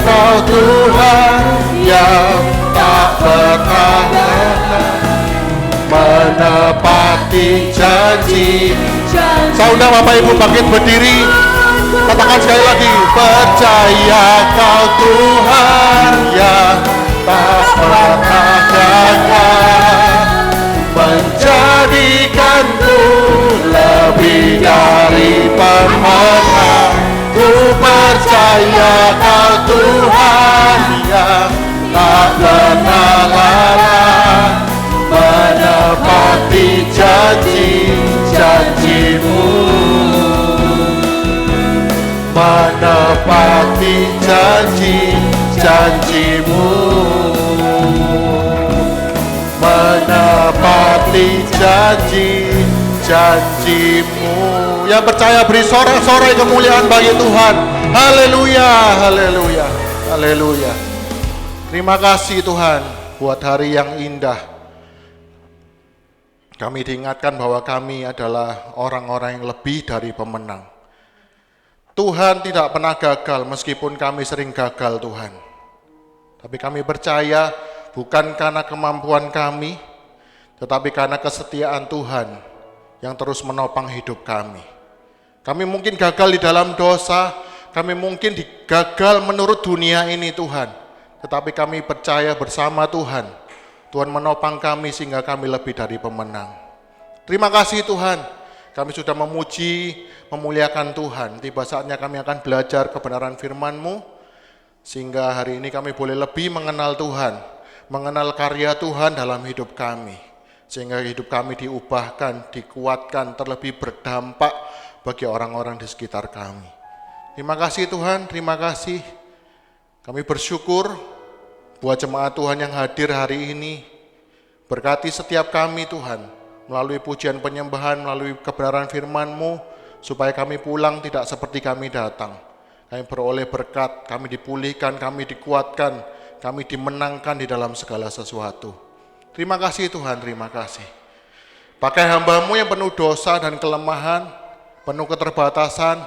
Kau Tuhan yang tak pernah gagal, menepati janji. Saya undang Bapak Ibu bangkit berdiri, katakan sekali lagi, percaya Kau Tuhan yang tak pernah gagal, menjadikanku lebih dari pemenang. Ku percaya Kau Tuhan yang tak pernah lalai, menepati janji-janjimu, menepati janji-janjimu, menepati janji-janjimu. Yang percaya beri sorak-sorai kemuliaan bagi Tuhan. Haleluya, haleluya, haleluya. Terima kasih Tuhan buat hari yang indah. Kami diingatkan bahwa kami adalah orang-orang yang lebih dari pemenang. Tuhan tidak pernah gagal meskipun kami sering gagal Tuhan. Tapi kami percaya bukan karena kemampuan kami, tetapi karena kesetiaan Tuhan yang terus menopang hidup kami. Kami mungkin gagal di dalam dosa, kami mungkin gagal menurut dunia ini Tuhan. Tetapi kami percaya bersama Tuhan, Tuhan menopang kami sehingga kami lebih dari pemenang. Terima kasih Tuhan, kami sudah memuji, memuliakan Tuhan. Tiba saatnya kami akan belajar kebenaran firman-Mu, sehingga hari ini kami boleh lebih mengenal Tuhan, mengenal karya Tuhan dalam hidup kami. Sehingga hidup kami diubahkan, dikuatkan, terlebih berdampak bagi orang-orang di sekitar kami. Terima kasih Tuhan, terima kasih. Kami bersyukur buat jemaat Tuhan yang hadir hari ini. Berkati setiap kami Tuhan, melalui pujian penyembahan, melalui kebenaran firman-Mu, supaya kami pulang tidak seperti kami datang. Kami beroleh berkat, kami dipulihkan, kami dikuatkan, kami dimenangkan di dalam segala sesuatu. Terima kasih Tuhan, terima kasih. Pakai hamba-Mu yang penuh dosa dan kelemahan, penuh keterbatasan,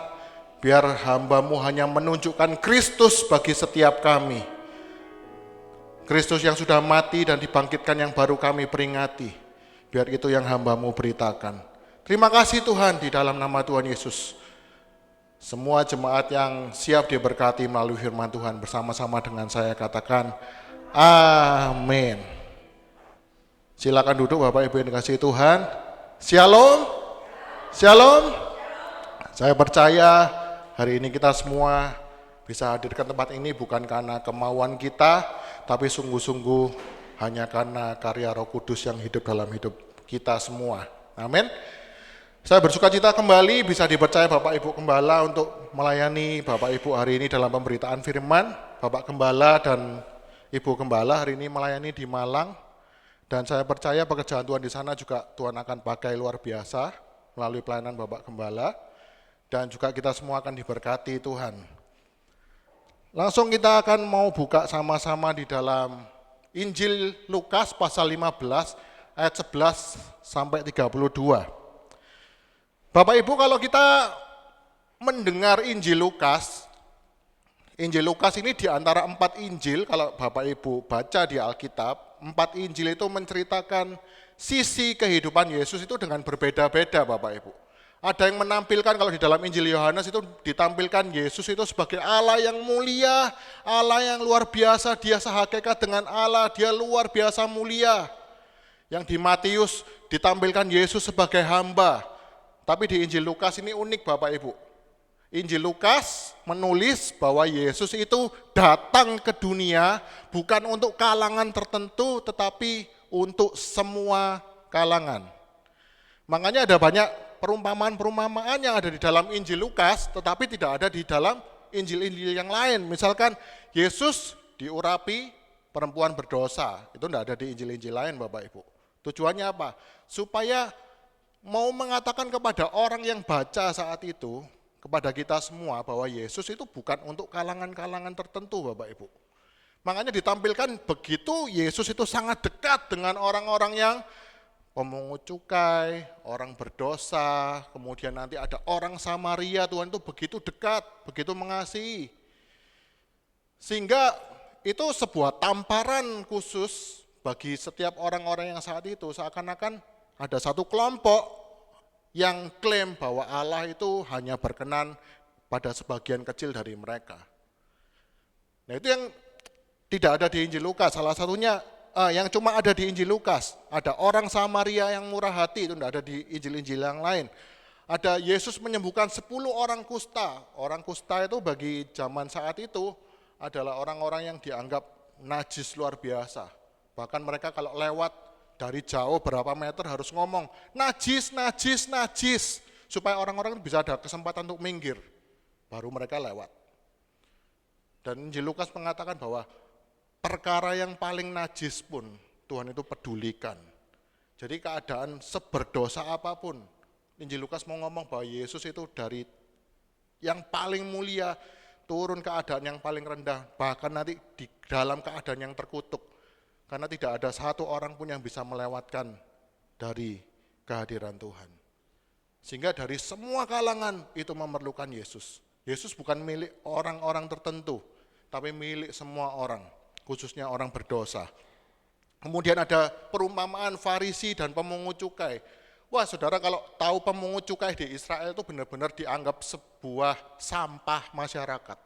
biar hamba-Mu hanya menunjukkan Kristus bagi setiap kami. Kristus yang sudah mati dan dibangkitkan yang baru kami peringati. Biar itu yang hamba-Mu beritakan. Terima kasih Tuhan, di dalam nama Tuhan Yesus. Semua jemaat yang siap diberkati melalui firman Tuhan bersama-sama dengan saya katakan, amin. Silakan duduk Bapak Ibu yang dikasihi Tuhan. Shalom. Shalom. Saya percaya hari ini kita semua bisa hadir ke tempat ini bukan karena kemauan kita, tapi sungguh-sungguh hanya karena karya Roh Kudus yang hidup dalam hidup kita semua. Amin. Saya bersuka cita kembali bisa dipercaya Bapak Ibu Gembala untuk melayani Bapak Ibu hari ini dalam pemberitaan firman. Bapak Gembala dan Ibu Gembala hari ini melayani di Malang. Dan saya percaya pekerjaan Tuhan di sana juga Tuhan akan pakai luar biasa melalui pelayanan Bapak Gembala. Dan juga kita semua akan diberkati Tuhan. Langsung kita akan mau buka sama-sama di dalam Injil Lukas pasal 15 ayat 11 sampai 32. Bapak Ibu, kalau kita mendengar Injil Lukas ini di antara 4 Injil, kalau Bapak Ibu baca di Alkitab, 4 Injil itu menceritakan sisi kehidupan Yesus itu dengan berbeda-beda Bapak Ibu. Ada yang menampilkan, kalau di dalam Injil Yohanes itu ditampilkan Yesus itu sebagai Allah yang mulia, Allah yang luar biasa, dia sehakikat dengan Allah, dia luar biasa mulia. Yang di Matius ditampilkan Yesus sebagai hamba. Tapi di Injil Lukas ini unik Bapak Ibu. Injil Lukas menulis bahwa Yesus itu datang ke dunia bukan untuk kalangan tertentu tetapi untuk semua kalangan. Makanya ada banyak perumpamaan-perumpamaan yang ada di dalam Injil Lukas tetapi tidak ada di dalam Injil-Injil yang lain. Misalkan Yesus diurapi perempuan berdosa, itu tidak ada di Injil-Injil lain Bapak Ibu. Tujuannya apa? Supaya mau mengatakan kepada orang yang baca saat itu, kepada kita semua bahwa Yesus itu bukan untuk kalangan-kalangan tertentu Bapak Ibu. Makanya ditampilkan begitu Yesus itu sangat dekat dengan orang-orang yang pemungut cukai, orang berdosa, kemudian nanti ada orang Samaria, Tuhan itu begitu dekat, begitu mengasihi. Sehingga itu sebuah tamparan khusus bagi setiap orang-orang yang saat itu, seakan-akan ada satu kelompok yang klaim bahwa Allah itu hanya berkenan pada sebagian kecil dari mereka. Nah itu yang tidak ada di Injil Lukas, salah satunya yang cuma ada di Injil Lukas. Ada orang Samaria yang murah hati, itu tidak ada di Injil-Injil yang lain. Ada Yesus menyembuhkan 10 orang kusta. Orang kusta itu bagi zaman saat itu adalah orang-orang yang dianggap najis luar biasa. Bahkan mereka kalau lewat dari jauh berapa meter harus ngomong, najis, najis, najis. Supaya orang-orang bisa ada kesempatan untuk minggir. Baru mereka lewat. Dan Injil Lukas mengatakan bahwa perkara yang paling najis pun Tuhan itu pedulikan. Jadi keadaan seberdosa apapun, Injil Lukas mau ngomong bahwa Yesus itu dari yang paling mulia turun keadaan yang paling rendah, bahkan nanti di dalam keadaan yang terkutuk. Karena tidak ada satu orang pun yang bisa melewatkan dari kehadiran Tuhan. Sehingga dari semua kalangan itu memerlukan Yesus. Yesus bukan milik orang-orang tertentu, tapi milik semua orang, khususnya orang berdosa. Kemudian ada perumpamaan Farisi dan pemungut cukai. Wah saudara, kalau tahu pemungut cukai di Israel itu benar-benar dianggap sebuah sampah masyarakat.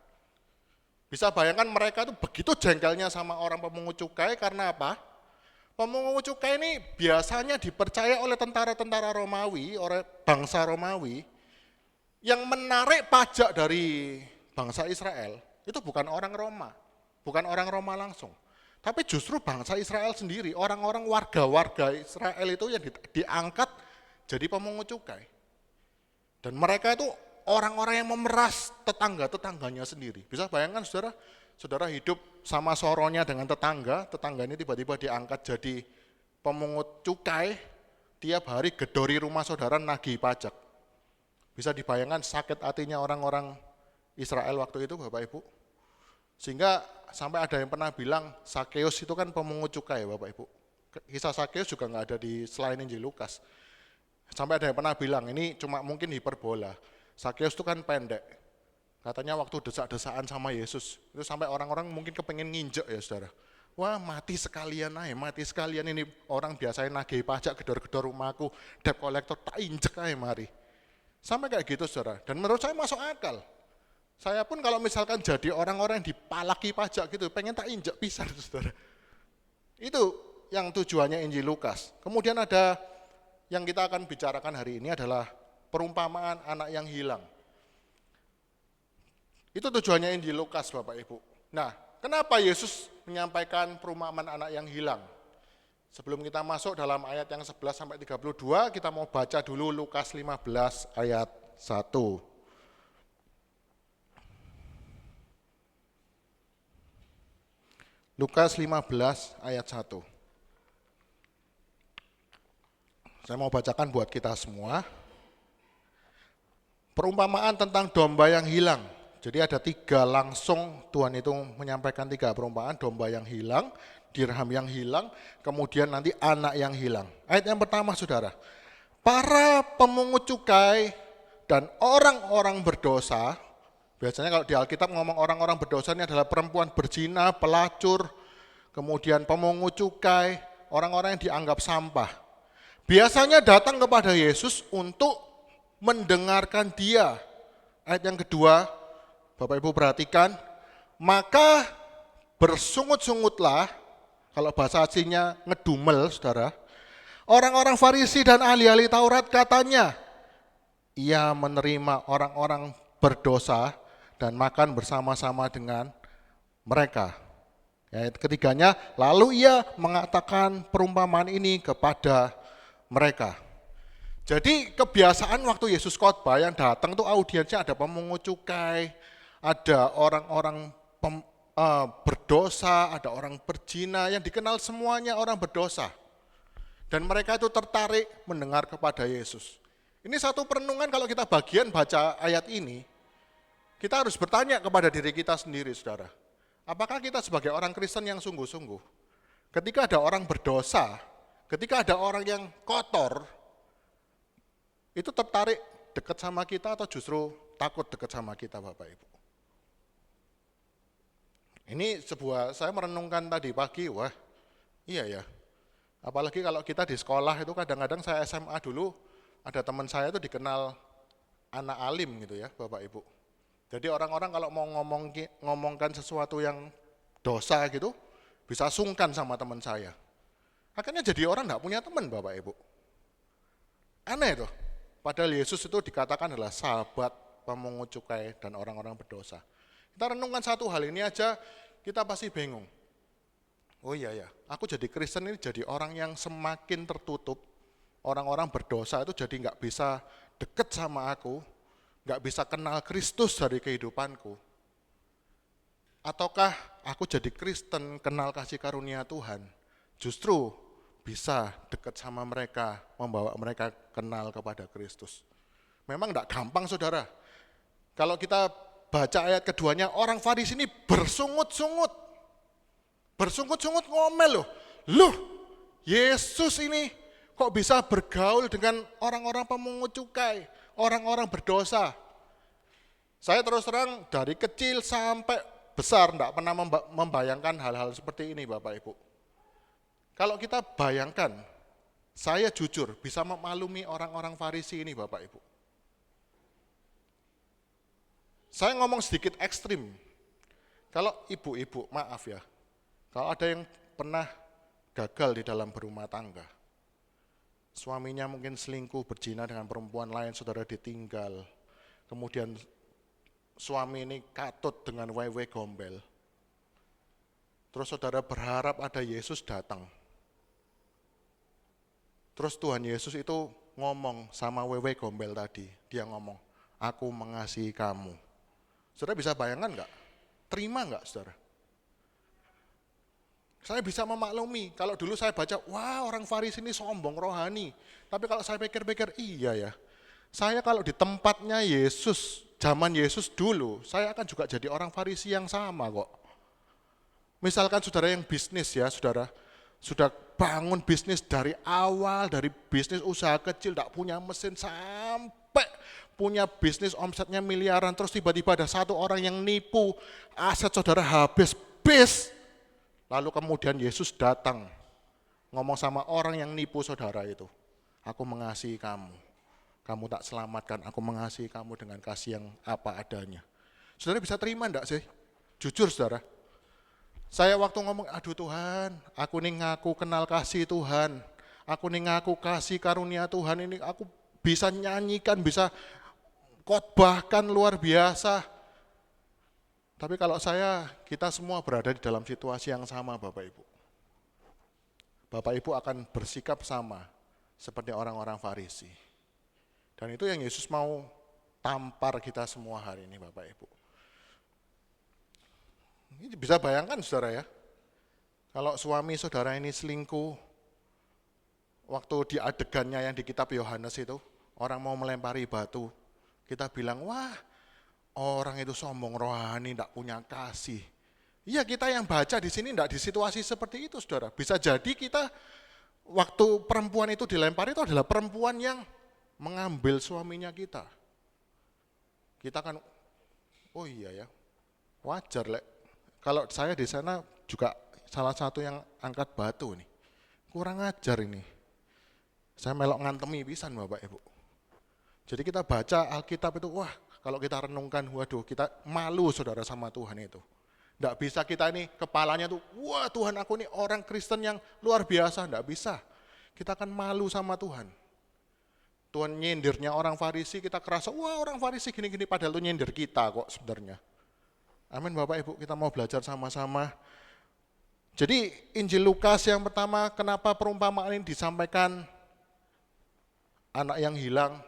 Bisa bayangkan mereka itu begitu jengkelnya sama orang pemungut cukai karena apa? Pemungut cukai ini biasanya dipercaya oleh tentara-tentara Romawi, oleh bangsa Romawi, yang menarik pajak dari bangsa Israel itu bukan orang Roma, bukan orang Roma langsung. Tapi justru bangsa Israel sendiri, orang-orang warga-warga Israel itu yang diangkat jadi pemungut cukai. Dan mereka itu orang-orang yang memeras tetangga-tetangganya sendiri. Bisa bayangkan saudara, saudara hidup sama soronya dengan tetangga ini tiba-tiba diangkat jadi pemungut cukai, tiap hari gedori rumah saudara nagih pajak. Bisa dibayangkan sakit hatinya orang-orang Israel waktu itu Bapak Ibu. Sehingga sampai ada yang pernah bilang Sakeus itu kan pemungut cukai Bapak Ibu. Kisah Sakeus juga nggak ada di selain Injil Lukas. Sampai ada yang pernah bilang, ini cuma mungkin hiperbola. Sakeus itu kan pendek. Katanya waktu desak-desaan sama Yesus, itu sampai orang-orang mungkin kepengen nginjek ya saudara. Wah mati sekalian aja, mati sekalian ini orang biasanya nagih pajak, gedor-gedor rumahku, debt collector, tak injek aja mari. Sampai kayak gitu saudara, dan menurut saya masuk akal. Saya pun kalau misalkan jadi orang-orang yang dipalaki pajak gitu, pengen tak injek pisar saudara. Itu yang tujuannya Injil Lukas. Kemudian ada yang kita akan bicarakan hari ini adalah perumpamaan anak yang hilang. Itu tujuannya Injil Lukas Bapak Ibu. Nah, kenapa Yesus menyampaikan perumpamaan anak yang hilang? Sebelum kita masuk dalam ayat yang 11 sampai 32, kita mau baca dulu Lukas 15 ayat 1. Lukas 15 ayat 1. Saya mau bacakan buat kita semua. Perumpamaan tentang domba yang hilang. Jadi ada 3 langsung Tuhan itu menyampaikan 3 perumpamaan. Domba yang hilang, dirham yang hilang, kemudian nanti anak yang hilang. Ayat yang pertama saudara. Para pemungut cukai dan orang-orang berdosa, biasanya kalau di Alkitab ngomong orang-orang berdosa ini adalah perempuan berzina, pelacur, kemudian pemungut cukai, orang-orang yang dianggap sampah. Biasanya datang kepada Yesus untuk mendengarkan dia. Ayat yang kedua, Bapak Ibu perhatikan, maka bersungut-sungutlah, kalau bahasa aslinya ngedumel saudara, orang-orang Farisi dan ahli-ahli Taurat katanya, ia menerima orang-orang berdosa dan makan bersama-sama dengan mereka. Ayat ketiganya, lalu ia mengatakan perumpamaan ini kepada mereka. Jadi kebiasaan waktu Yesus khotbah yang datang tuh audiensnya ada pemungut cukai, ada orang-orang berdosa, ada orang berzina, yang dikenal semuanya orang berdosa. Dan mereka itu tertarik mendengar kepada Yesus. Ini satu perenungan kalau kita bagian baca ayat ini, kita harus bertanya kepada diri kita sendiri saudara. Apakah kita sebagai orang Kristen yang sungguh-sungguh, ketika ada orang berdosa, ketika ada orang yang kotor, itu tertarik dekat sama kita atau justru takut dekat sama kita Bapak Ibu? Ini saya merenungkan tadi pagi, wah iya ya. Apalagi kalau kita di sekolah itu kadang-kadang saya SMA dulu, ada teman saya itu dikenal anak alim gitu ya Bapak Ibu. Jadi orang-orang kalau mau ngomongkan sesuatu yang dosa gitu, bisa sungkan sama teman saya. Akhirnya jadi orang nggak punya teman Bapak Ibu. Aneh tuh. Padahal Yesus itu dikatakan adalah sahabat pemungut cukai dan orang-orang berdosa. Kita renungkan satu hal ini aja, kita pasti bingung. Oh iya ya, aku jadi Kristen ini jadi orang yang semakin tertutup. Orang-orang berdosa itu jadi nggak bisa deket sama aku, nggak bisa kenal Kristus dari kehidupanku. Ataukah aku jadi Kristen, kenal kasih karunia Tuhan, justru bisa dekat sama mereka, membawa mereka kenal kepada Kristus. Memang tidak gampang saudara. Kalau kita baca ayat keduanya, orang Farisi ini bersungut-sungut. Bersungut-sungut ngomel loh. Loh, Yesus ini kok bisa bergaul dengan orang-orang pemungut cukai, orang-orang berdosa. Saya terus terang dari kecil sampai besar tidak pernah membayangkan hal-hal seperti ini Bapak Ibu. Kalau kita bayangkan, saya jujur bisa memaklumi orang-orang Farisi ini Bapak Ibu. Saya ngomong sedikit ekstrim. Kalau ibu-ibu, maaf ya, kalau ada yang pernah gagal di dalam berumah tangga, suaminya mungkin selingkuh, berzina dengan perempuan lain, saudara ditinggal, kemudian suami ini katut dengan wewe gombel, terus saudara berharap ada Yesus datang. Terus Tuhan Yesus itu ngomong sama wewe gombel tadi, dia ngomong, aku mengasihi kamu. Saudara bisa bayangkan enggak? Terima enggak saudara? Saya bisa memaklumi, kalau dulu saya baca, wah orang Farisi ini sombong rohani. Tapi kalau saya pikir-pikir, iya ya. Saya kalau di tempatnya Yesus, zaman Yesus dulu, saya akan juga jadi orang Farisi yang sama kok. Misalkan saudara yang bisnis ya, saudara, sudah bangun bisnis dari awal, dari bisnis usaha kecil, tak punya mesin, sampai punya bisnis omsetnya miliaran, terus tiba-tiba ada satu orang yang nipu, aset saudara habis, lalu kemudian Yesus datang, ngomong sama orang yang nipu saudara itu, aku mengasihi kamu, kamu tak selamatkan, aku mengasihi kamu dengan kasih yang apa adanya. Saudara bisa terima enggak sih? Jujur saudara. Saya waktu ngomong, aduh Tuhan, aku nih ngaku kenal kasih Tuhan, aku nih ngaku kasih karunia Tuhan, ini aku bisa nyanyikan, bisa khotbahkan luar biasa. Tapi kalau kita semua berada di dalam situasi yang sama Bapak Ibu. Bapak Ibu akan bersikap sama seperti orang-orang Farisi. Dan itu yang Yesus mau tampar kita semua hari ini Bapak Ibu. Ini bisa bayangkan saudara ya, kalau suami saudara ini selingkuh, waktu di adegannya yang di kitab Yohanes itu, orang mau melempari batu, kita bilang, wah orang itu sombong rohani, tidak punya kasih. Iya kita yang baca di sini tidak di situasi seperti itu saudara. Bisa jadi kita waktu perempuan itu dilempari itu adalah perempuan yang mengambil suaminya kita. Kita kan, oh iya ya, wajar lek. Kalau saya di sana juga salah satu yang angkat batu nih. Kurang ajar ini. Saya melok ngantemi pisan Bapak Ibu. Jadi kita baca Alkitab itu, wah kalau kita renungkan, waduh kita malu saudara sama Tuhan itu. Tidak bisa kita ini kepalanya tuh, wah Tuhan aku ini orang Kristen yang luar biasa, tidak bisa. Kita akan malu sama Tuhan. Tuhan nyindirnya orang Farisi, kita kerasa, wah orang Farisi gini-gini, padahal itu nyindir kita kok sebenarnya. Amin Bapak Ibu, kita mau belajar sama-sama. Jadi Injil Lukas yang pertama, kenapa perumpamaan ini disampaikan anak yang hilang?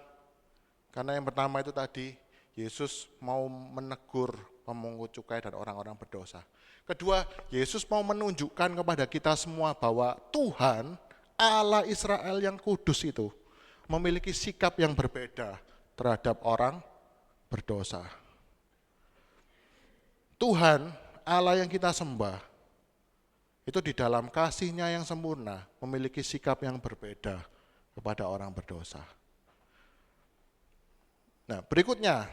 Karena yang pertama itu tadi, Yesus mau menegur pemungut cukai dan orang-orang berdosa. Kedua, Yesus mau menunjukkan kepada kita semua bahwa Tuhan, Allah Israel yang kudus itu, memiliki sikap yang berbeda terhadap orang berdosa. Tuhan, Allah yang kita sembah, itu di dalam kasih-Nya yang sempurna, memiliki sikap yang berbeda kepada orang berdosa. Nah berikutnya,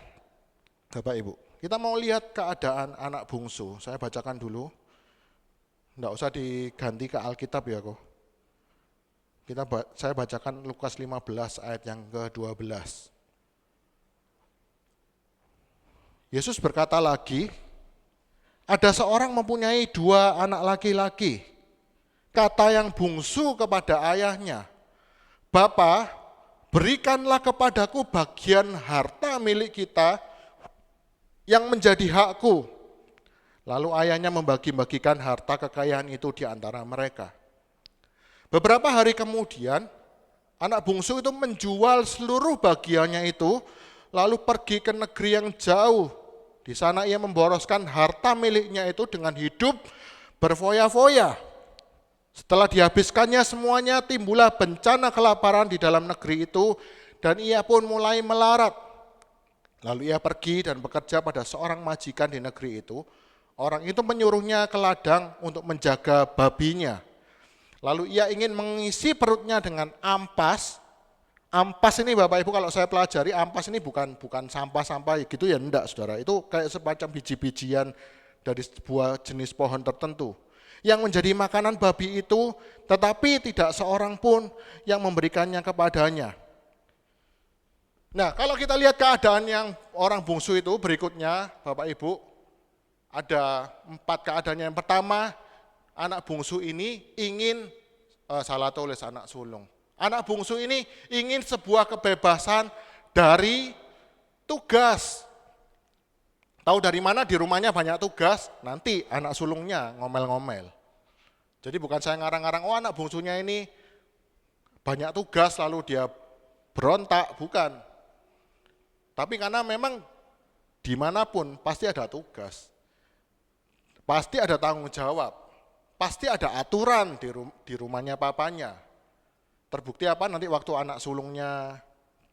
Bapak Ibu, Kita mau lihat keadaan anak bungsu. Saya bacakan dulu. Enggak usah diganti ke Alkitab ya kok. Saya bacakan Lukas 15 ayat yang ke-12. Yesus berkata lagi, ada seorang mempunyai 2 anak laki-laki. Kata yang bungsu kepada ayahnya, Bapa, berikanlah kepadaku bagian harta milik kita yang menjadi hakku. Lalu ayahnya membagi-bagikan harta kekayaan itu di antara mereka. Beberapa hari kemudian, anak bungsu itu menjual seluruh bagiannya itu, lalu pergi ke negeri yang jauh. Di sana ia memboroskan harta miliknya itu dengan hidup berfoya-foya. Setelah dihabiskannya semuanya, timbullah bencana kelaparan di dalam negeri itu, dan ia pun mulai melarat. Lalu ia pergi dan bekerja pada seorang majikan di negeri itu. Orang itu menyuruhnya ke ladang untuk menjaga babinya. Lalu ia ingin mengisi perutnya dengan ampas. Ampas ini Bapak Ibu kalau saya pelajari, ampas ini bukan sampah-sampah gitu ya, enggak saudara. Itu kayak semacam biji-bijian dari sebuah jenis pohon tertentu. Yang menjadi makanan babi itu, tetapi tidak seorang pun yang memberikannya kepadanya. Nah kalau kita lihat keadaan yang orang bungsu itu berikutnya Bapak Ibu, ada 4 keadaan. Yang pertama, anak bungsu ini ingin, salah tulis anak sulung. Anak bungsu ini ingin sebuah kebebasan dari tugas. Tahu dari mana di rumahnya banyak tugas, nanti anak sulungnya ngomel-ngomel. Jadi bukan saya ngarang-ngarang, anak bungsunya ini banyak tugas lalu dia berontak, bukan. Tapi karena memang dimanapun pasti ada tugas. Pasti ada tanggung jawab. Pasti ada aturan di rumahnya papanya. Terbukti apa nanti waktu anak sulungnya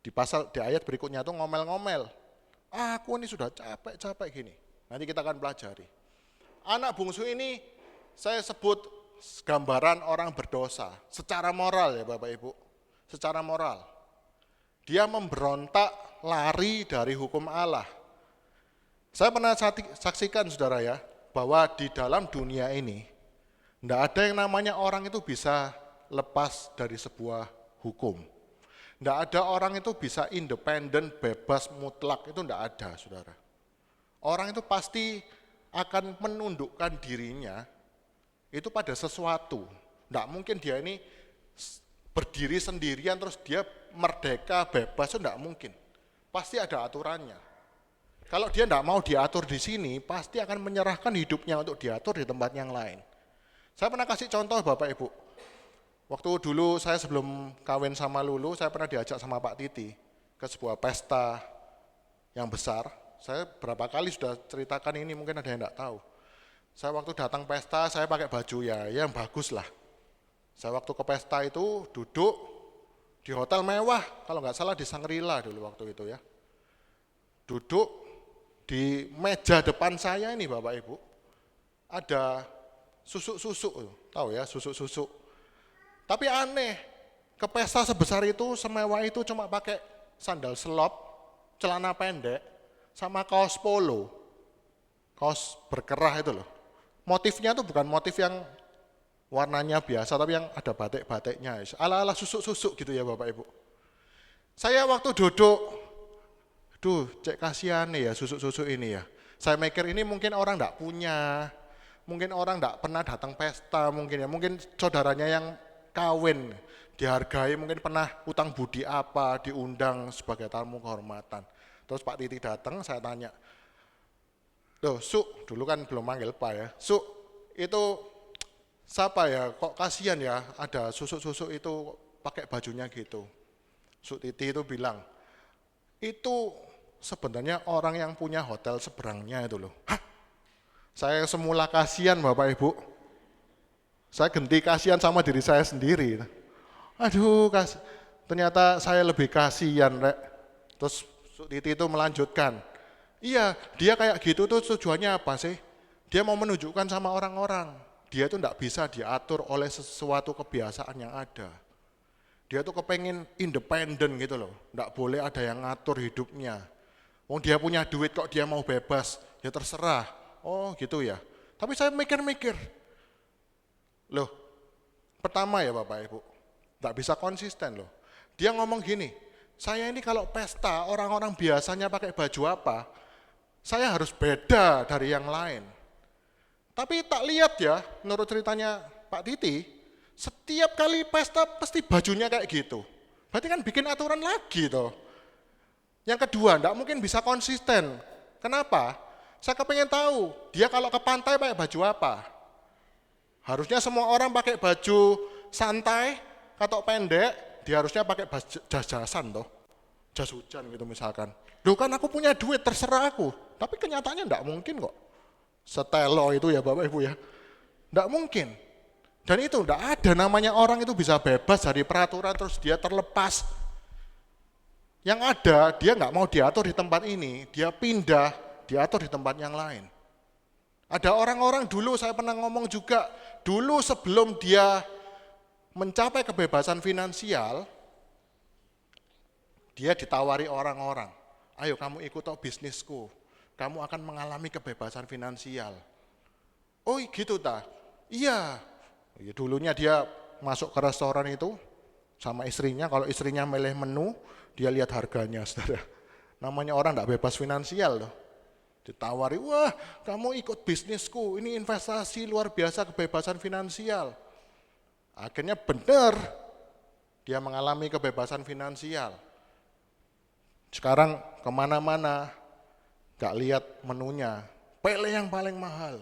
di ayat berikutnya itu ngomel-ngomel. Aku ini sudah capek-capek gini. Nanti kita akan pelajari. Anak bungsu ini saya sebut gambaran orang berdosa. Secara moral ya Bapak Ibu. Secara moral. Dia memberontak lari dari hukum Allah. Saya pernah saksikan saudara ya, bahwa di dalam dunia ini tidak ada yang namanya orang itu bisa lepas dari sebuah hukum. Tidak ada orang itu bisa independen, bebas, mutlak, itu tidak ada saudara. Orang itu pasti akan menundukkan dirinya itu pada sesuatu. Tidak mungkin dia ini berdiri sendirian terus dia merdeka, bebas, itu tidak mungkin. Pasti ada aturannya. Kalau dia tidak mau diatur di sini, pasti akan menyerahkan hidupnya untuk diatur di tempat yang lain. Saya pernah kasih contoh Bapak Ibu. Waktu dulu saya sebelum kawin sama Lulu, saya pernah diajak sama Pak Titi ke sebuah pesta yang besar. Saya berapa kali sudah ceritakan ini, mungkin ada yang tidak tahu. Saya waktu datang pesta, saya pakai baju ya yang bagus lah. Saya waktu ke pesta itu duduk di hotel mewah, kalau nggak salah di Shangri-La dulu waktu itu ya. Duduk di meja depan saya ini Bapak Ibu, ada susuk-susuk, tahu ya susuk-susuk. Tapi aneh, ke pesta sebesar itu, semewah itu cuma pakai sandal selop, celana pendek, sama kaos polo, kaos berkerah itu loh. Motifnya itu bukan motif yang warnanya biasa, tapi yang ada batik-batiknya, ala-ala susuk-susuk gitu ya Bapak Ibu. Saya waktu duduk, cek kasihan nih ya susuk-susuk ini ya. Saya mikir ini mungkin orang enggak punya, mungkin orang enggak pernah datang pesta, mungkin saudaranya yang kawin, dihargai, mungkin pernah utang budi apa, diundang sebagai tamu kehormatan. Terus Pak Titi datang, saya tanya, loh Suk, dulu kan belum manggil Pak ya, Suk, itu siapa ya, kok kasihan ya ada susuk-susuk itu pakai bajunya gitu. Suk Titi itu bilang, itu sebenarnya orang yang punya hotel seberangnya itu loh. Hah? Saya semula kasihan Bapak Ibu, saya ganti kasihan sama diri saya sendiri. Aduh, ternyata saya lebih kasihan, Rek. Terus Suk Titi itu melanjutkan, iya dia kayak gitu tuh tujuannya apa sih? Dia mau menunjukkan sama orang-orang, dia tuh enggak bisa diatur oleh sesuatu kebiasaan yang ada. Dia tuh kepengen independen gitu loh, enggak boleh ada yang ngatur hidupnya. Dia punya duit kok dia mau bebas, ya terserah. Oh gitu ya. Tapi saya mikir-mikir, loh pertama ya Bapak Ibu, nggak bisa konsisten loh. Dia ngomong gini, saya ini kalau pesta orang-orang biasanya pakai baju apa, saya harus beda dari yang lain. Tapi tak lihat ya, menurut ceritanya Pak Titi, setiap kali pesta pasti bajunya kayak gitu. Berarti kan bikin aturan lagi toh. Yang kedua, enggak mungkin bisa konsisten. Kenapa? Saya kepengen tahu, dia kalau ke pantai pakai baju apa? Harusnya semua orang pakai baju santai, katok pendek, dia harusnya pakai jas-jasan toh. Jas hujan gitu misalkan. Loh kan aku punya duit, terserah aku. Tapi kenyataannya enggak mungkin kok. Setelo itu ya Bapak Ibu ya. Enggak mungkin. Dan itu enggak ada namanya orang itu bisa bebas dari peraturan terus dia terlepas. Yang ada, dia nggak mau diatur di tempat ini, dia pindah, diatur di tempat yang lain. Ada orang-orang dulu, saya pernah ngomong juga, dulu sebelum dia mencapai kebebasan finansial, dia ditawari orang-orang, ayo kamu ikut bisnisku, kamu akan mengalami kebebasan finansial. Oh gitu ta? Iya. Dulunya dia masuk ke restoran itu, sama istrinya, kalau istrinya milih menu, dia lihat harganya, saudara. Namanya orang enggak bebas finansial loh. Ditawari, wah kamu ikut bisnisku, ini investasi luar biasa kebebasan finansial. Akhirnya benar, dia mengalami kebebasan finansial. Sekarang kemana-mana, enggak lihat menunya, pilih yang paling mahal.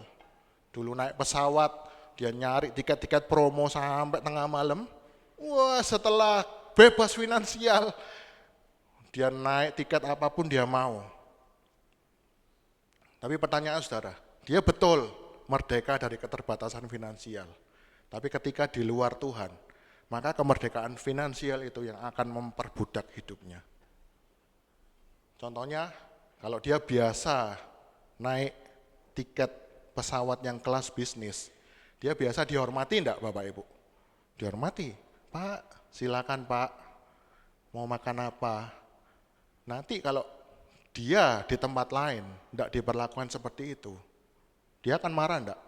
Dulu naik pesawat, dia nyari tiket-tiket promo sampai tengah malam. Wah setelah bebas finansial, dia naik tiket apapun dia mau. Tapi pertanyaan saudara, dia betul merdeka dari keterbatasan finansial. Tapi ketika di luar Tuhan, maka kemerdekaan finansial itu yang akan memperbudak hidupnya. Contohnya, kalau dia biasa naik tiket pesawat yang kelas bisnis, dia biasa dihormati enggak Bapak Ibu? Dihormati. Pak, silakan Pak, mau makan apa? Nanti kalau dia di tempat lain enggak diperlakukan seperti itu, dia akan marah enggak?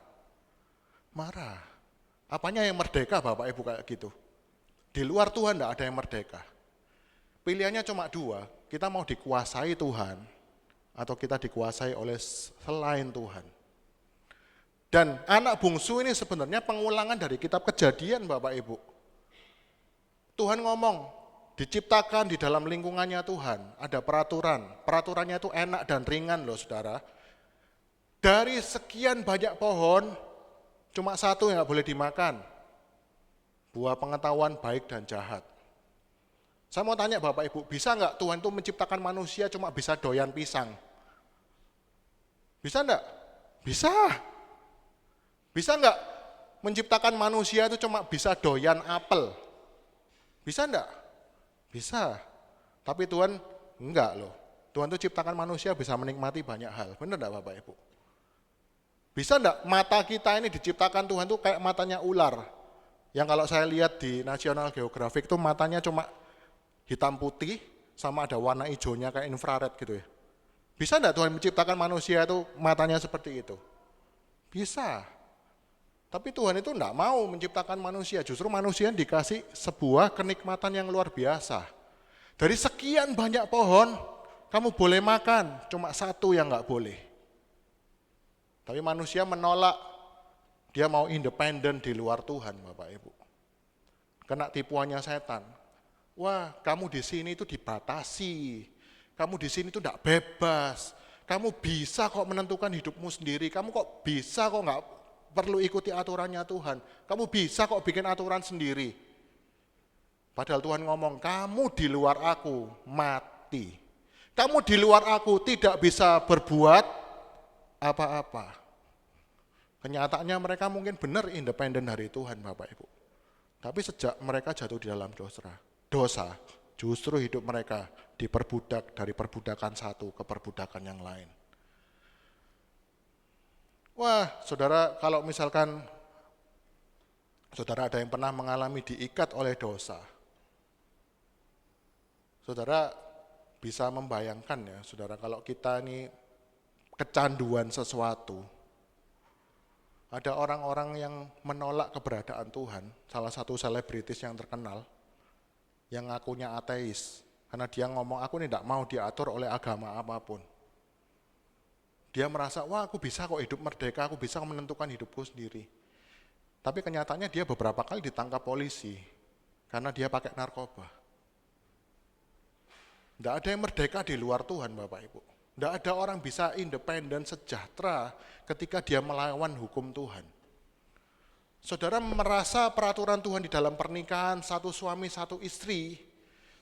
Marah. Apanya yang merdeka Bapak Ibu kayak gitu? Di luar Tuhan enggak ada yang merdeka. Pilihannya cuma dua, kita mau dikuasai Tuhan atau kita dikuasai oleh selain Tuhan. Dan anak bungsu ini sebenarnya pengulangan dari kitab Kejadian Bapak Ibu. Tuhan ngomong, diciptakan di dalam lingkungannya Tuhan, ada peraturan. Peraturannya itu enak dan ringan loh saudara. Dari sekian banyak pohon, cuma satu yang nggak boleh dimakan. Buah pengetahuan baik dan jahat. Saya mau tanya Bapak Ibu, bisa nggak Tuhan itu menciptakan manusia cuma bisa doyan pisang? Bisa enggak? Bisa. Bisa enggak menciptakan manusia itu cuma bisa doyan apel? Bisa enggak? Bisa. Tapi Tuhan enggak loh. Tuhan itu ciptakan manusia bisa menikmati banyak hal. Benar enggak Bapak Ibu? Bisa enggak mata kita ini diciptakan Tuhan itu kayak matanya ular. Yang kalau saya lihat di National Geographic itu matanya cuma hitam putih sama ada warna hijaunya kayak infrared gitu ya. Bisa enggak Tuhan menciptakan manusia itu matanya seperti itu? Bisa. Tapi Tuhan itu enggak mau menciptakan manusia, justru manusia dikasih sebuah kenikmatan yang luar biasa. Dari sekian banyak pohon, kamu boleh makan, cuma satu yang enggak boleh. Tapi manusia menolak, dia mau independen di luar Tuhan Bapak Ibu. Kena tipuannya setan. Wah, kamu di sini itu dibatasi, kamu di sini itu enggak bebas, kamu bisa kok menentukan hidupmu sendiri, kamu kok bisa kok enggak perlu ikuti aturannya Tuhan. Kamu bisa kok bikin aturan sendiri. Padahal Tuhan ngomong, kamu di luar aku mati. Kamu di luar aku tidak bisa berbuat apa-apa. Kenyataannya mereka mungkin benar independen dari Tuhan Bapak Ibu. Tapi sejak mereka jatuh di dalam dosa, justru hidup mereka diperbudak dari perbudakan satu ke perbudakan yang lain. Wah, saudara, kalau misalkan saudara ada yang pernah mengalami diikat oleh dosa, saudara bisa membayangkan ya saudara, kalau kita ini kecanduan sesuatu, ada orang-orang yang menolak keberadaan Tuhan, salah satu selebritis yang terkenal, yang ngakunya ateis, karena dia ngomong aku ini tidak mau diatur oleh agama apapun. Dia merasa, wah aku bisa kok hidup merdeka, aku bisa menentukan hidupku sendiri. Tapi kenyataannya dia beberapa kali ditangkap polisi, karena dia pakai narkoba. Tidak ada yang merdeka di luar Tuhan Bapak Ibu. Tidak ada orang bisa independen sejahtera ketika dia melawan hukum Tuhan. Saudara merasa peraturan Tuhan di dalam pernikahan, satu suami satu istri,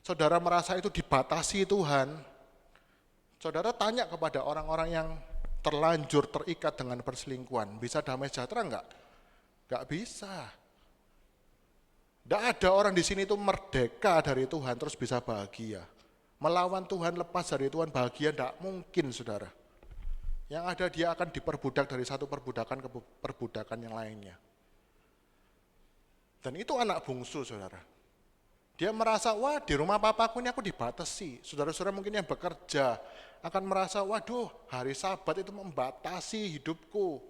saudara merasa itu dibatasi Tuhan. Saudara tanya kepada orang-orang yang terlanjur terikat dengan perselingkuhan, bisa damai sejahtera enggak? Enggak bisa. Enggak ada orang di sini itu merdeka dari Tuhan terus bisa bahagia. Melawan Tuhan, lepas dari Tuhan, bahagia enggak mungkin, saudara. Yang ada dia akan diperbudak dari satu perbudakan ke perbudakan yang lainnya. Dan itu anak bungsu, saudara. Dia merasa, wah di rumah papaku ini aku dibatasi. Saudara-saudara mungkin yang bekerja akan merasa, waduh hari Sabat itu membatasi hidupku.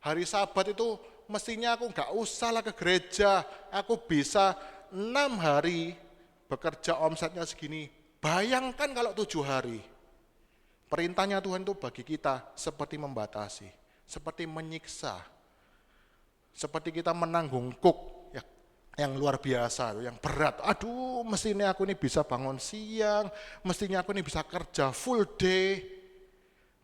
Hari Sabat itu mestinya aku nggak usah lah ke gereja. Aku bisa 6 hari bekerja omsetnya segini. Bayangkan kalau 7 hari. Perintahnya Tuhan itu bagi kita seperti membatasi, seperti menyiksa. Seperti kita menanggung kuk yang luar biasa, yang berat. Aduh, mestinya aku ini bisa bangun siang, mestinya aku ini bisa kerja full day.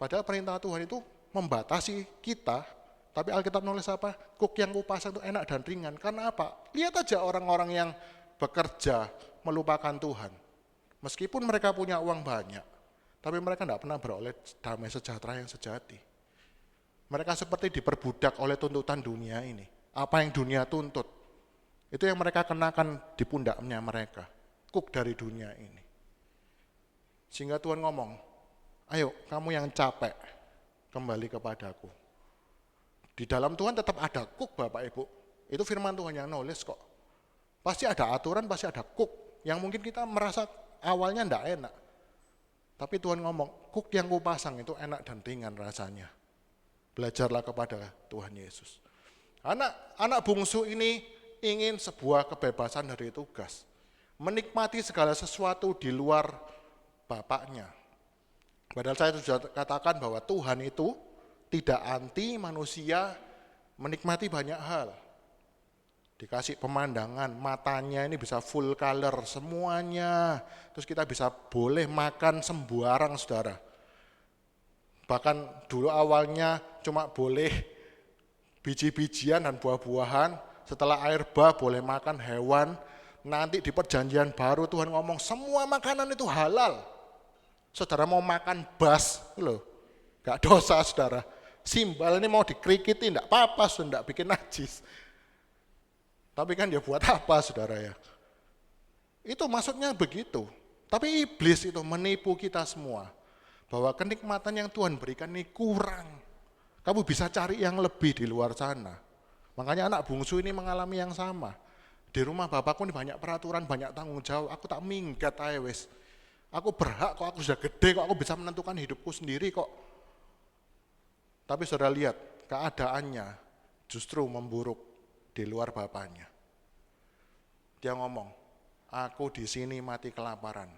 Padahal perintah Tuhan itu membatasi kita, tapi Alkitab nulis apa? Kuk yang kupasang itu enak dan ringan. Karena apa? Lihat aja orang-orang yang bekerja melupakan Tuhan. Meskipun mereka punya uang banyak, tapi mereka tidak pernah beroleh damai sejahtera yang sejati. Mereka seperti diperbudak oleh tuntutan dunia ini. Apa yang dunia tuntut, itu yang mereka kenakan di pundaknya mereka. Kuk dari dunia ini. Sehingga Tuhan ngomong, ayo kamu yang capek, kembali kepadaku. Di dalam Tuhan tetap ada kuk Bapak Ibu. Itu firman Tuhan yang nulis kok. Pasti ada aturan, pasti ada kuk. Yang mungkin kita merasa awalnya enggak enak. Tapi Tuhan ngomong, kuk yang kupasang itu enak dan ringan rasanya. Belajarlah kepada Tuhan Yesus. Anak bungsu ini ingin sebuah kebebasan dari tugas. Menikmati segala sesuatu di luar bapaknya. Padahal saya sudah katakan bahwa Tuhan itu tidak anti manusia menikmati banyak hal. Dikasih pemandangan, matanya ini bisa full color semuanya. Terus kita bisa boleh makan sembarang, saudara. Bahkan dulu awalnya cuma boleh biji-bijian dan buah-buahan. Setelah air bah boleh makan hewan. Nanti di perjanjian baru Tuhan ngomong semua makanan itu halal. Saudara mau makan bas, loh, gak dosa saudara. Simbal ini mau dikrikiti, enggak apa-apa, enggak bikin najis. Tapi kan ya buat apa saudara ya? Itu maksudnya begitu. Tapi iblis itu menipu kita semua. Bahwa kenikmatan yang Tuhan berikan ini kurang. Kamu bisa cari yang lebih di luar sana. Makanya anak bungsu ini mengalami yang sama. Di rumah bapakku ini banyak peraturan, banyak tanggung jawab. Aku tak minggat aja wes. Aku berhak kok, aku sudah gede kok, aku bisa menentukan hidupku sendiri kok. Tapi saudara lihat, keadaannya justru memburuk di luar bapaknya. Dia ngomong, aku di sini mati kelaparan.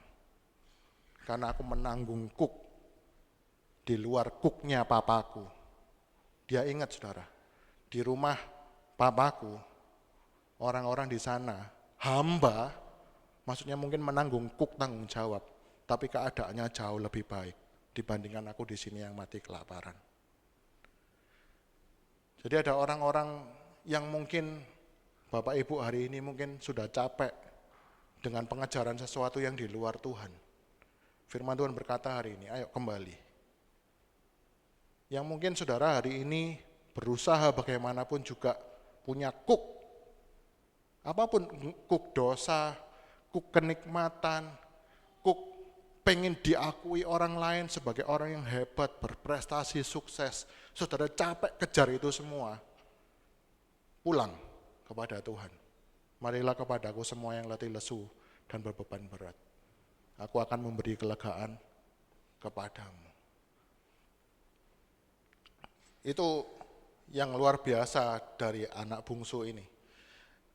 Karena aku menanggung kuk di luar kuknya papaku. Dia ingat saudara, di rumah papaku, orang-orang di sana, hamba, maksudnya mungkin menanggung kuk tanggung jawab, tapi keadaannya jauh lebih baik dibandingkan aku di sini yang mati kelaparan. Jadi ada orang-orang yang mungkin Bapak Ibu hari ini mungkin sudah capek dengan pengejaran sesuatu yang di luar Tuhan. Firman Tuhan berkata hari ini, ayo kembali. Yang mungkin saudara hari ini berusaha bagaimanapun juga punya kuk. Apapun kuk dosa, kuk kenikmatan, kuk pengen diakui orang lain sebagai orang yang hebat, berprestasi, sukses. Saudara capek kejar itu semua. Pulang kepada Tuhan. Marilah kepadaku semua yang letih lesu dan berbeban berat. aku akan memberi kelegaan kepadamu. Itu yang luar biasa dari anak bungsu ini.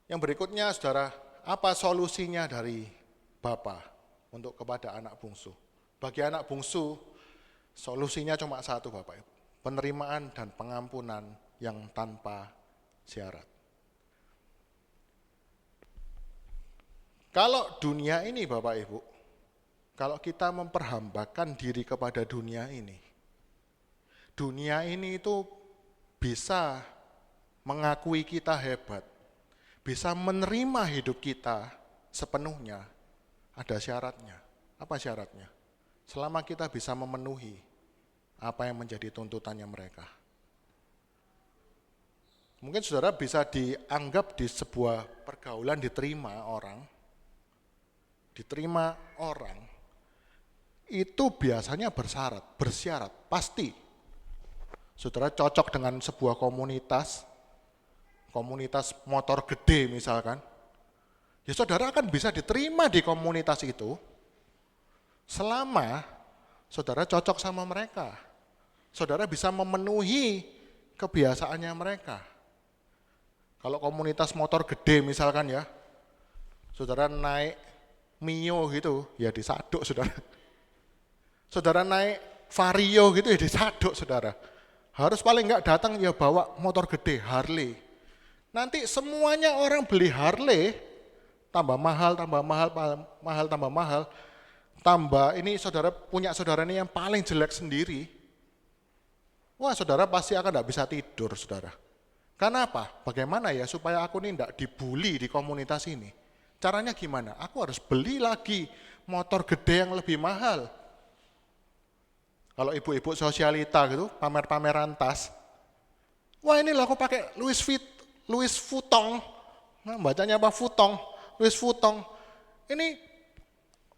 Yang berikutnya, saudara, apa solusinya dari Bapa untuk kepada anak bungsu? Bagi anak bungsu, solusinya cuma satu, Bapak Ibu. Penerimaan dan pengampunan yang tanpa syarat. Kalau dunia ini, Bapak Ibu, kalau kita memperhambakan diri kepada dunia ini itu bisa mengakui kita hebat, bisa menerima hidup kita sepenuhnya, ada syaratnya. Apa syaratnya? Selama kita bisa memenuhi apa yang menjadi tuntutannya mereka. Mungkin saudara bisa dianggap di sebuah pergaulan diterima orang, itu biasanya bersyarat, pasti. Saudara cocok dengan sebuah komunitas motor gede misalkan, ya saudara akan bisa diterima di komunitas itu selama saudara cocok sama mereka. Saudara bisa memenuhi kebiasaannya mereka. Kalau komunitas motor gede misalkan ya, saudara naik Mio gitu, ya disaduk saudara. Saudara naik Vario gitu ya disaduk saudara. Harus paling enggak datang ya bawa motor gede, Harley. Nanti semuanya orang beli Harley, tambah mahal, tambah ini saudara punya saudara ini yang paling jelek sendiri. Wah saudara pasti akan enggak bisa tidur saudara. Karena apa? Bagaimana ya supaya aku ini enggak dibully di komunitas ini? Caranya gimana? Aku harus beli lagi motor gede yang lebih mahal. Kalau ibu-ibu sosialita gitu, pamer-pameran tas. Wah ini lah aku pakai Louis Vuitton. Nah, bacanya apa? Louis Vuitton. Ini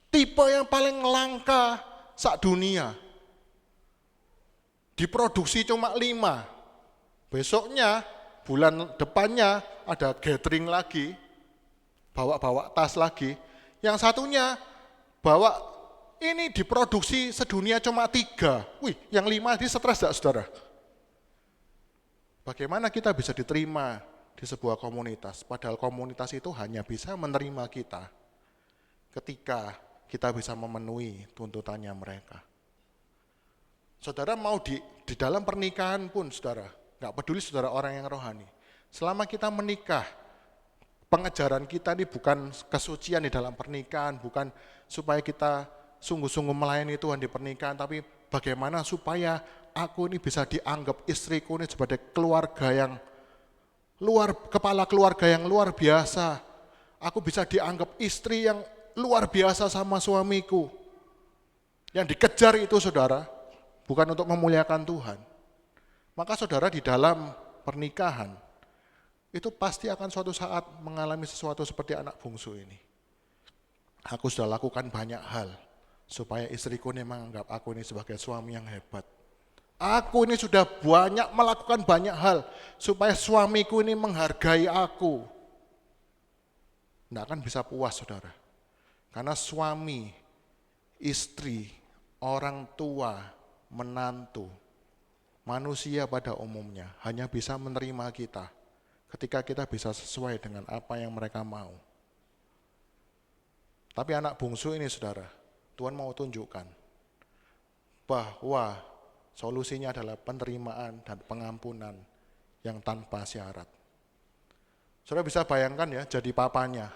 tipe yang paling langka sak-dunia. Diproduksi cuma 5. Besoknya, bulan depannya ada gathering lagi. Bawa-bawa tas lagi. Yang satunya bawa ini diproduksi sedunia cuma 3. Wih, yang 5 di stres gak saudara? Bagaimana kita bisa diterima di sebuah komunitas? Padahal komunitas itu hanya bisa menerima kita ketika kita bisa memenuhi tuntutannya mereka. Saudara mau di dalam pernikahan pun saudara, gak peduli saudara orang yang rohani. Selama kita menikah, pengejaran kita ini bukan kesucian di dalam pernikahan, bukan supaya kita sungguh-sungguh melayani Tuhan di pernikahan, tapi bagaimana supaya aku ini bisa dianggap istriku ini sebagai kepala keluarga yang luar biasa. Aku bisa dianggap istri yang luar biasa sama suamiku. Yang dikejar itu saudara, bukan untuk memuliakan Tuhan. Maka saudara di dalam pernikahan, itu pasti akan suatu saat mengalami sesuatu seperti anak bungsu ini. Aku sudah lakukan banyak hal supaya istriku ini menganggap aku ini sebagai suami yang hebat. Aku ini sudah banyak melakukan banyak hal supaya suamiku ini menghargai aku. Tidak akan bisa puas saudara. Karena suami, istri, orang tua, menantu, manusia pada umumnya hanya bisa menerima kita ketika kita bisa sesuai dengan apa yang mereka mau. Tapi anak bungsu ini saudara, Tuhan mau tunjukkan bahwa solusinya adalah penerimaan dan pengampunan yang tanpa syarat. Saudara bisa bayangkan ya, jadi papanya,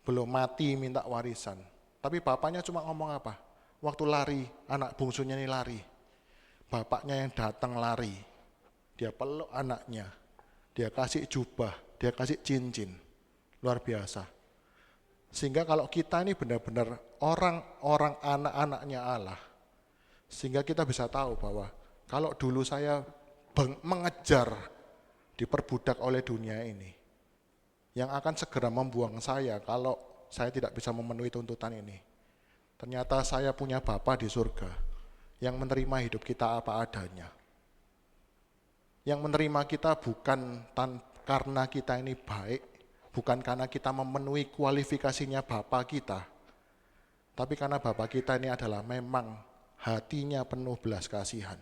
belum mati minta warisan, tapi bapaknya cuma ngomong apa? Waktu lari, anak bungsunya ini lari, bapaknya yang datang lari, dia peluk anaknya, dia kasih jubah, dia kasih cincin, luar biasa. Sehingga kalau kita ini benar-benar orang-orang anak-anaknya Allah, sehingga kita bisa tahu bahwa kalau dulu saya mengejar, diperbudak oleh dunia ini, yang akan segera membuang saya kalau saya tidak bisa memenuhi tuntutan ini. Ternyata saya punya Bapa di surga yang menerima hidup kita apa adanya. Yang menerima kita bukan karena kita ini baik, bukan karena kita memenuhi kualifikasinya Bapa kita, tapi karena Bapa kita ini adalah memang hatinya penuh belas kasihan.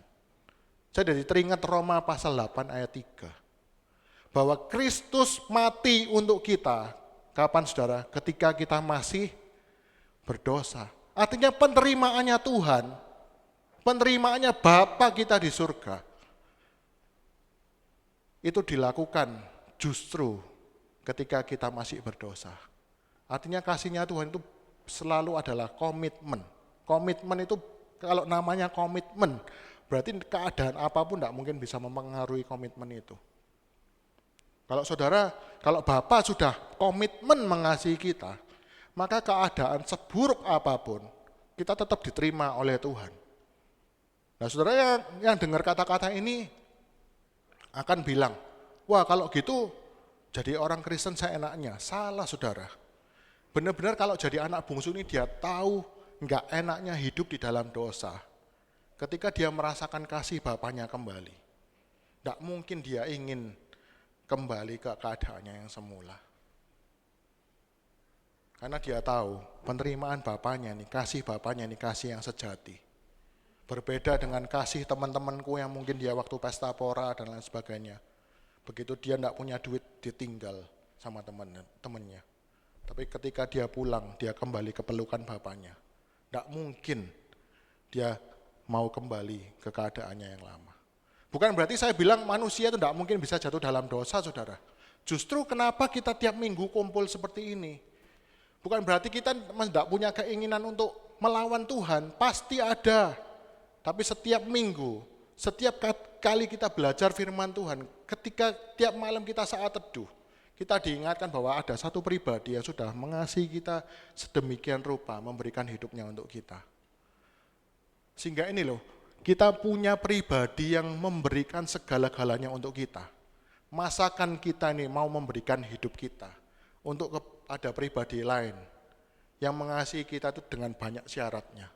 Saya jadi teringat Roma pasal 8 ayat 3. Bahwa Kristus mati untuk kita. Kapan saudara? Ketika kita masih berdosa. Artinya penerimaannya Tuhan, penerimaannya Bapa kita di surga, itu dilakukan justru ketika kita masih berdosa. Artinya kasihnya Tuhan itu selalu adalah komitmen. Komitmen itu kalau namanya komitmen, berarti keadaan apapun tidak mungkin bisa mempengaruhi komitmen itu. Kalau saudara, kalau Bapa sudah komitmen mengasihi kita, maka keadaan seburuk apapun, kita tetap diterima oleh Tuhan. Nah saudara yang dengar kata-kata ini akan bilang, wah kalau gitu jadi orang Kristen seenaknya. Salah saudara. Benar-benar kalau jadi anak bungsu ini dia tahu enggak enaknya hidup di dalam dosa. Ketika dia merasakan kasih Bapaknya kembali. Enggak mungkin dia ingin kembali ke keadaannya yang semula. Karena dia tahu penerimaan Bapaknya ini, kasih Bapaknya ini kasih yang sejati. Berbeda dengan kasih teman-temanku yang mungkin dia waktu pesta pora dan lain sebagainya. Begitu dia tidak punya duit, ditinggal sama temannya. Tapi ketika dia pulang, dia kembali ke pelukan Bapaknya. Tidak mungkin dia mau kembali ke keadaannya yang lama. Bukan berarti saya bilang manusia itu tidak mungkin bisa jatuh dalam dosa, saudara. Justru kenapa kita tiap minggu kumpul seperti ini? Bukan berarti kita tidak punya keinginan untuk melawan Tuhan, pasti ada. Tapi setiap minggu, setiap kali kita belajar firman Tuhan, ketika tiap malam kita saat teduh, kita diingatkan bahwa ada satu pribadi yang sudah mengasihi kita sedemikian rupa, memberikan hidupnya untuk kita. Sehingga ini loh, kita punya pribadi yang memberikan segala-galanya untuk kita. Masakan kita ini mau memberikan hidup kita untuk kepada pribadi lain yang mengasihi kita itu dengan banyak syaratnya.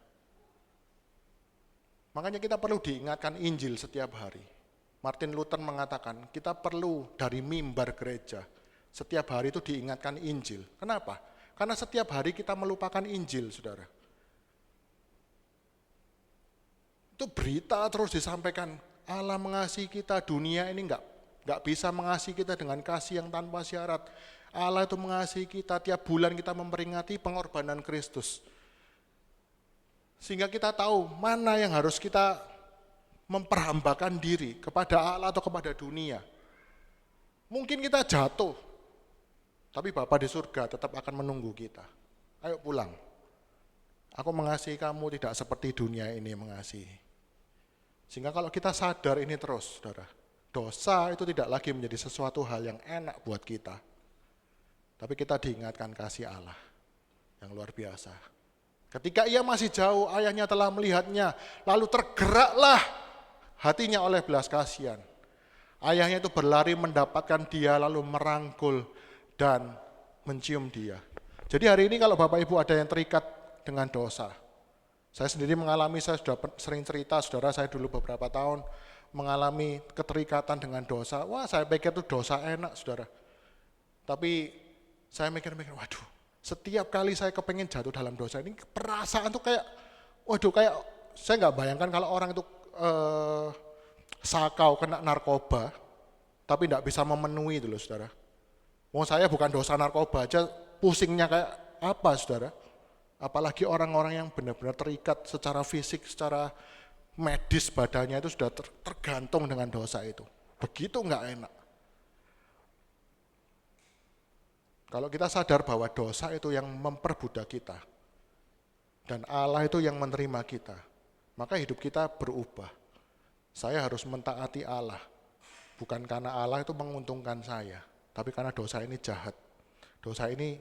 Makanya kita perlu diingatkan Injil setiap hari. Martin Luther mengatakan kita perlu dari mimbar gereja setiap hari itu diingatkan Injil. Kenapa? Karena setiap hari kita melupakan Injil, saudara. Itu berita terus disampaikan, Allah mengasihi kita, dunia ini enggak bisa mengasihi kita dengan kasih yang tanpa syarat. Allah itu mengasihi kita, tiap bulan kita memperingati pengorbanan Kristus. Sehingga kita tahu mana yang harus kita memperhambakan diri kepada Allah atau kepada dunia. Mungkin kita jatuh, tapi Bapa di surga tetap akan menunggu kita. Ayo pulang. Aku mengasihi kamu tidak seperti dunia ini mengasihi. Sehingga kalau kita sadar ini terus, saudara, dosa itu tidak lagi menjadi sesuatu hal yang enak buat kita. Tapi kita diingatkan kasih Allah yang luar biasa. Ketika ia masih jauh, ayahnya telah melihatnya, lalu tergeraklah hatinya oleh belas kasihan. Ayahnya itu berlari mendapatkan dia, lalu merangkul dan mencium dia. Jadi hari ini kalau Bapak Ibu ada yang terikat dengan dosa, saya sendiri mengalami, saya sudah sering cerita, saudara saya dulu beberapa tahun mengalami keterikatan dengan dosa. Wah, saya pikir itu dosa enak, saudara. Tapi saya mikir-mikir, waduh, setiap kali saya kepengen jatuh dalam dosa ini, perasaan tuh kayak, waduh, kayak saya nggak bayangkan kalau orang itu sakau kena narkoba, tapi nggak bisa memenuhi itu loh, saudara. Mau saya bukan dosa narkoba aja, pusingnya kayak apa, saudara? Apalagi orang-orang yang benar-benar terikat secara fisik, secara medis badannya itu sudah tergantung dengan dosa itu. Begitu nggak enak. Kalau kita sadar bahwa dosa itu yang memperbudak kita, dan Allah itu yang menerima kita, maka hidup kita berubah. Saya harus mentaati Allah, bukan karena Allah itu menguntungkan saya, tapi karena dosa ini jahat. Dosa ini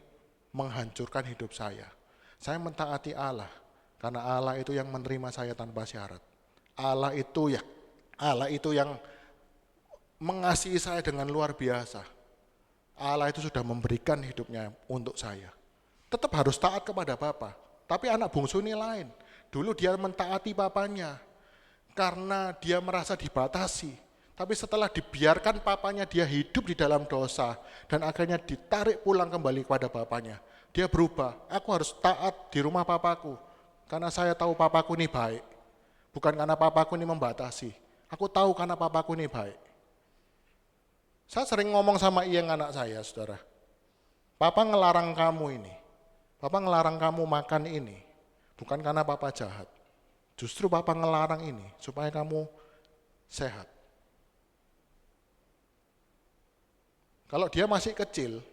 menghancurkan hidup saya. Saya mentaati Allah, karena Allah itu yang menerima saya tanpa syarat. Allah itu yang mengasihi saya dengan luar biasa. Allah itu sudah memberikan hidupnya untuk saya. Tetap harus taat kepada Bapa. Tapi anak bungsu ini lain. Dulu dia mentaati papanya karena dia merasa dibatasi. Tapi setelah dibiarkan papanya dia hidup di dalam dosa dan akhirnya ditarik pulang kembali kepada bapaknya. Dia berubah, aku harus taat di rumah papaku, karena saya tahu papaku ini baik. Bukan karena papaku ini membatasi, aku tahu karena papaku ini baik. Saya sering ngomong sama Iyeng anak saya, saudara. Papa ngelarang kamu ini, papa ngelarang kamu makan ini, bukan karena papa jahat. Justru papa ngelarang ini, supaya kamu sehat. Kalau dia masih kecil,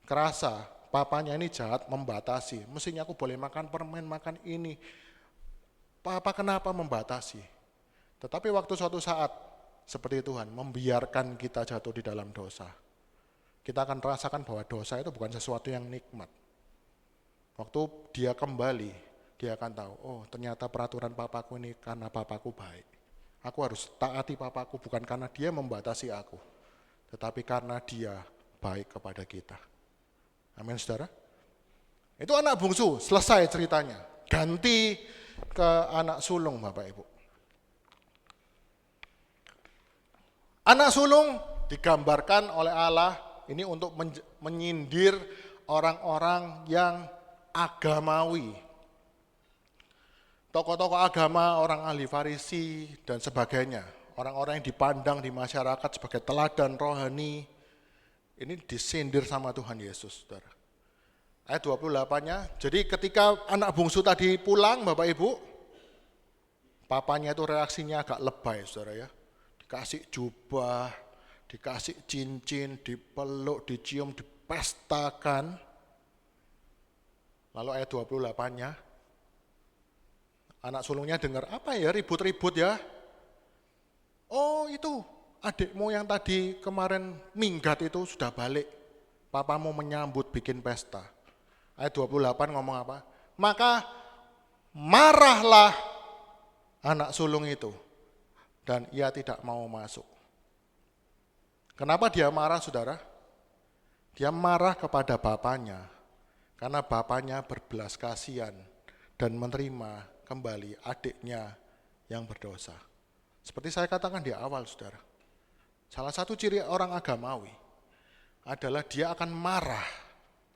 kerasa papanya ini jahat, membatasi. Mestinya aku boleh makan permen, makan ini. Papa kenapa membatasi? Tetapi waktu suatu saat, seperti Tuhan, membiarkan kita jatuh di dalam dosa. Kita akan rasakan bahwa dosa itu bukan sesuatu yang nikmat. Waktu dia kembali, dia akan tahu, oh ternyata peraturan papaku ini karena papaku baik. Aku harus taati papaku bukan karena dia membatasi aku, tetapi karena dia baik kepada kita. Amin, saudara. Itu anak bungsu, selesai ceritanya. Ganti ke anak sulung, Bapak Ibu. Anak sulung digambarkan oleh Allah ini untuk menyindir orang-orang yang agamawi. Tokoh-tokoh agama, orang ahli Farisi dan sebagainya. Orang-orang yang dipandang di masyarakat sebagai teladan rohani. Ini disindir sama Tuhan Yesus, saudara. Ayat 28-nya, jadi ketika anak bungsu tadi pulang, Bapak Ibu, papanya itu reaksinya agak lebay, saudara ya. Dikasih jubah, dikasih cincin, dipeluk, dicium, dipestakan. Lalu ayat 28-nya, anak sulungnya dengar, apa ya ribut-ribut ya? Oh itu, adikmu yang tadi kemarin minggat itu sudah balik. Papamu menyambut bikin pesta. Ayat 28 ngomong apa? Maka marahlah anak sulung itu. Dan ia tidak mau masuk. Kenapa dia marah, saudara? Dia marah kepada bapaknya. Karena bapaknya berbelas kasihan dan menerima kembali adiknya yang berdosa. Seperti saya katakan di awal, saudara. Salah satu ciri orang agamawi adalah dia akan marah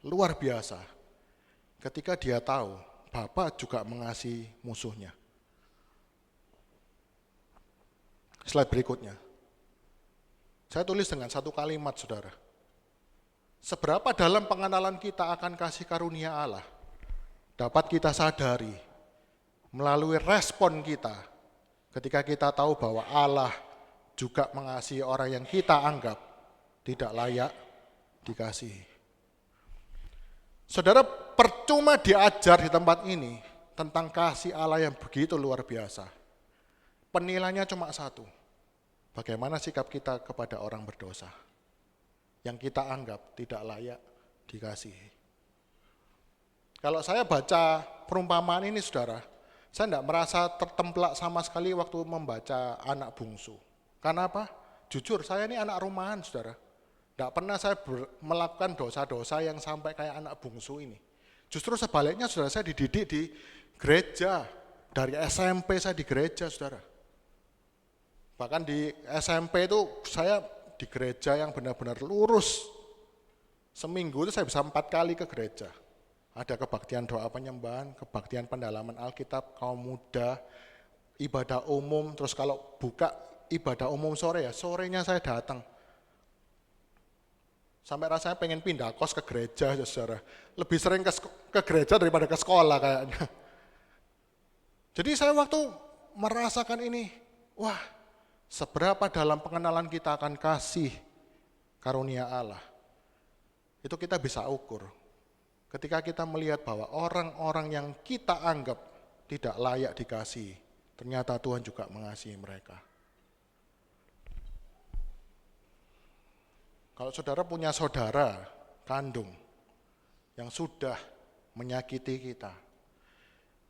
luar biasa ketika dia tahu Bapa juga mengasihi musuhnya. Slide berikutnya. Saya tulis dengan satu kalimat, saudara. Seberapa dalam pengenalan kita akan kasih karunia Allah, dapat kita sadari melalui respon kita ketika kita tahu bahwa Allah juga mengasihi orang yang kita anggap tidak layak dikasihi. Saudara, percuma diajar di tempat ini tentang kasih Allah yang begitu luar biasa. Penilaiannya cuma satu, bagaimana sikap kita kepada orang berdosa yang kita anggap tidak layak dikasihi. Kalau saya baca perumpamaan ini, saudara, saya tidak merasa tertemplak sama sekali waktu membaca anak bungsu. Karena apa? Jujur, saya ini anak rumahan, saudara. Tidak pernah saya melakukan dosa-dosa yang sampai kayak anak bungsu ini. Justru sebaliknya, saudara, saya dididik di gereja. Dari SMP saya di gereja, saudara. Bahkan di SMP itu saya di gereja yang benar-benar lurus. Seminggu itu saya bisa 4 kali ke gereja. Ada kebaktian doa penyembahan, kebaktian pendalaman Alkitab, kaum muda, ibadah umum. Terus kalau buka ibadah umum sore ya, sorenya saya datang. Sampai rasanya pengen pindah kos ke gereja, saudara. Lebih sering ke gereja daripada ke sekolah kayaknya. Jadi saya waktu merasakan ini, wah, seberapa dalam pengenalan kita akan kasih karunia Allah. Itu kita bisa ukur. Ketika kita melihat bahwa orang-orang yang kita anggap tidak layak dikasihi, ternyata Tuhan juga mengasihi mereka. Kalau saudara punya saudara kandung yang sudah menyakiti kita,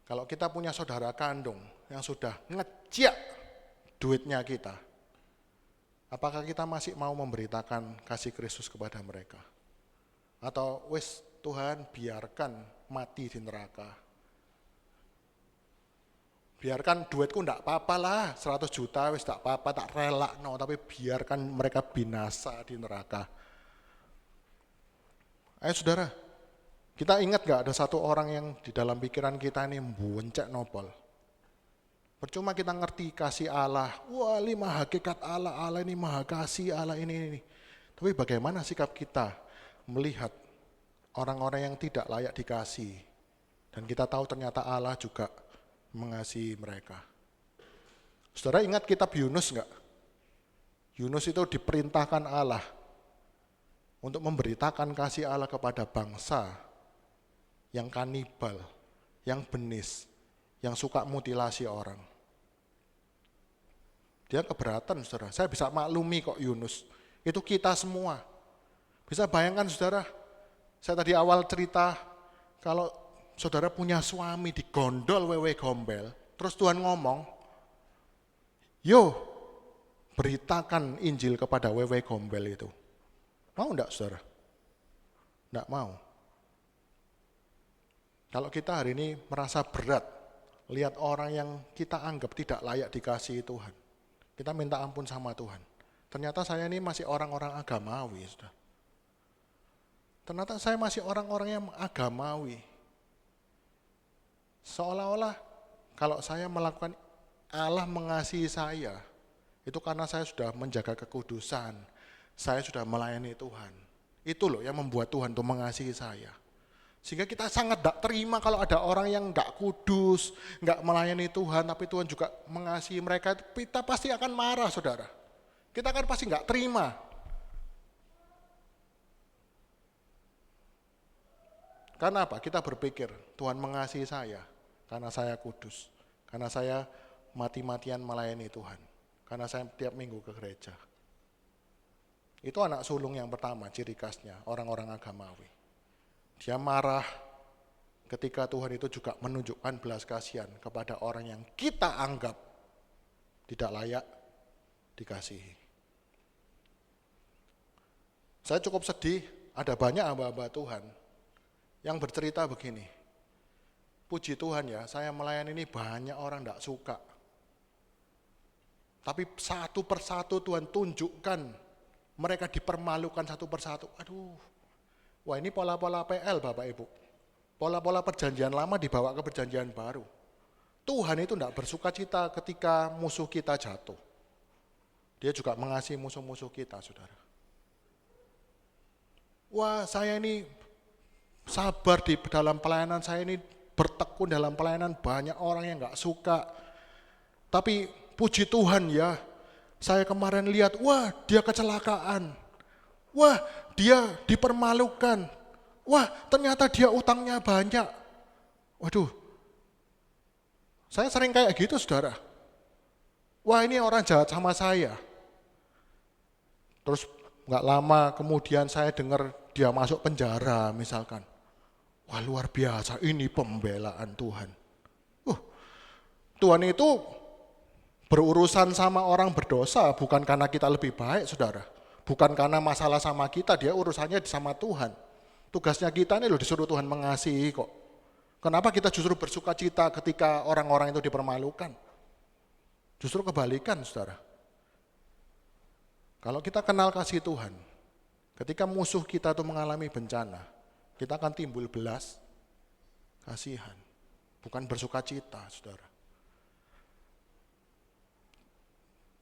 kalau kita punya saudara kandung yang sudah ngejak duitnya kita, apakah kita masih mau memberitakan kasih Kristus kepada mereka? Atau wis Tuhan biarkan mati di neraka. Biarkan duitku enggak apa-apa lah, 100 juta wis enggak apa-apa, tak rela no, tapi biarkan mereka binasa di neraka. Ayo saudara, Kita ingat gak ada satu orang yang di dalam pikiran kita ini buncek nopol. Percuma kita ngerti kasih Allah, wah ini maha hakikat Allah, Allah ini maha kasih, Allah ini. Tapi bagaimana sikap kita melihat orang-orang yang tidak layak dikasih. Dan kita tahu ternyata Allah juga mengasihi mereka. Saudara ingat kitab Yunus enggak? Yunus itu diperintahkan Allah untuk memberitakan kasih Allah kepada bangsa yang kanibal, yang benis, yang suka mutilasi orang. Dia keberatan, saudara. Saya bisa maklumi kok Yunus. Itu kita semua. Bisa bayangkan, saudara. Saya tadi awal cerita, kalau saudara punya suami digondol wewe gombel, terus Tuhan ngomong, yo, beritakan Injil kepada wewe gombel itu. Mau enggak, saudara? Enggak mau. Kalau kita hari ini merasa berat, lihat orang yang kita anggap tidak layak dikasihi Tuhan, kita minta ampun sama Tuhan. Ternyata saya ini masih orang-orang agamawi, saudara. Ternyata saya masih orang-orang yang agamawi. Seolah-olah kalau saya melakukan Allah mengasihi saya, itu karena saya sudah menjaga kekudusan, saya sudah melayani Tuhan. Itu loh yang membuat Tuhan tuh mengasihi saya. Sehingga kita sangat tidak terima kalau ada orang yang nggak kudus, nggak melayani Tuhan, tapi Tuhan juga mengasihi mereka. Kita pasti akan marah, saudara. Kita kan pasti nggak terima. Karena apa? Kita berpikir Tuhan mengasihi saya karena saya kudus, karena saya mati-matian melayani Tuhan, karena saya tiap minggu ke gereja. Itu anak sulung yang pertama, ciri khasnya orang-orang agamawi. Dia marah ketika Tuhan itu juga menunjukkan belas kasihan kepada orang yang kita anggap tidak layak dikasihi. Saya cukup sedih, ada banyak hamba-hamba Tuhan yang bercerita begini, puji Tuhan ya, saya melayani ini banyak orang tidak suka. Tapi satu persatu Tuhan tunjukkan, mereka dipermalukan satu persatu. Aduh, wah ini pola-pola PL Bapak Ibu. Pola-pola perjanjian lama dibawa ke perjanjian baru. Tuhan itu tidak bersuka cita ketika musuh kita jatuh. Dia juga mengasihi musuh-musuh kita, saudara. Wah saya ini sabar di dalam pelayanan, saya ini bertekun dalam pelayanan, banyak orang yang gak suka. Tapi puji Tuhan ya, saya kemarin lihat, wah dia kecelakaan. Wah dia dipermalukan. Wah ternyata dia utangnya banyak. Waduh, saya sering kayak gitu saudara. Wah ini orang jahat sama saya. Terus gak lama kemudian saya dengar dia masuk penjara misalkan. Wah luar biasa, ini pembelaan Tuhan. Tuhan itu berurusan sama orang berdosa bukan karena kita lebih baik saudara. Bukan karena masalah sama kita, dia urusannya sama Tuhan. Tugasnya kita ini loh disuruh Tuhan mengasihi kok. Kenapa kita justru bersuka cita ketika orang-orang itu dipermalukan? Justru kebalikan saudara. Kalau kita kenal kasih Tuhan, ketika musuh kita itu mengalami bencana, kita akan timbul belas kasihan. Bukan bersuka cita saudara.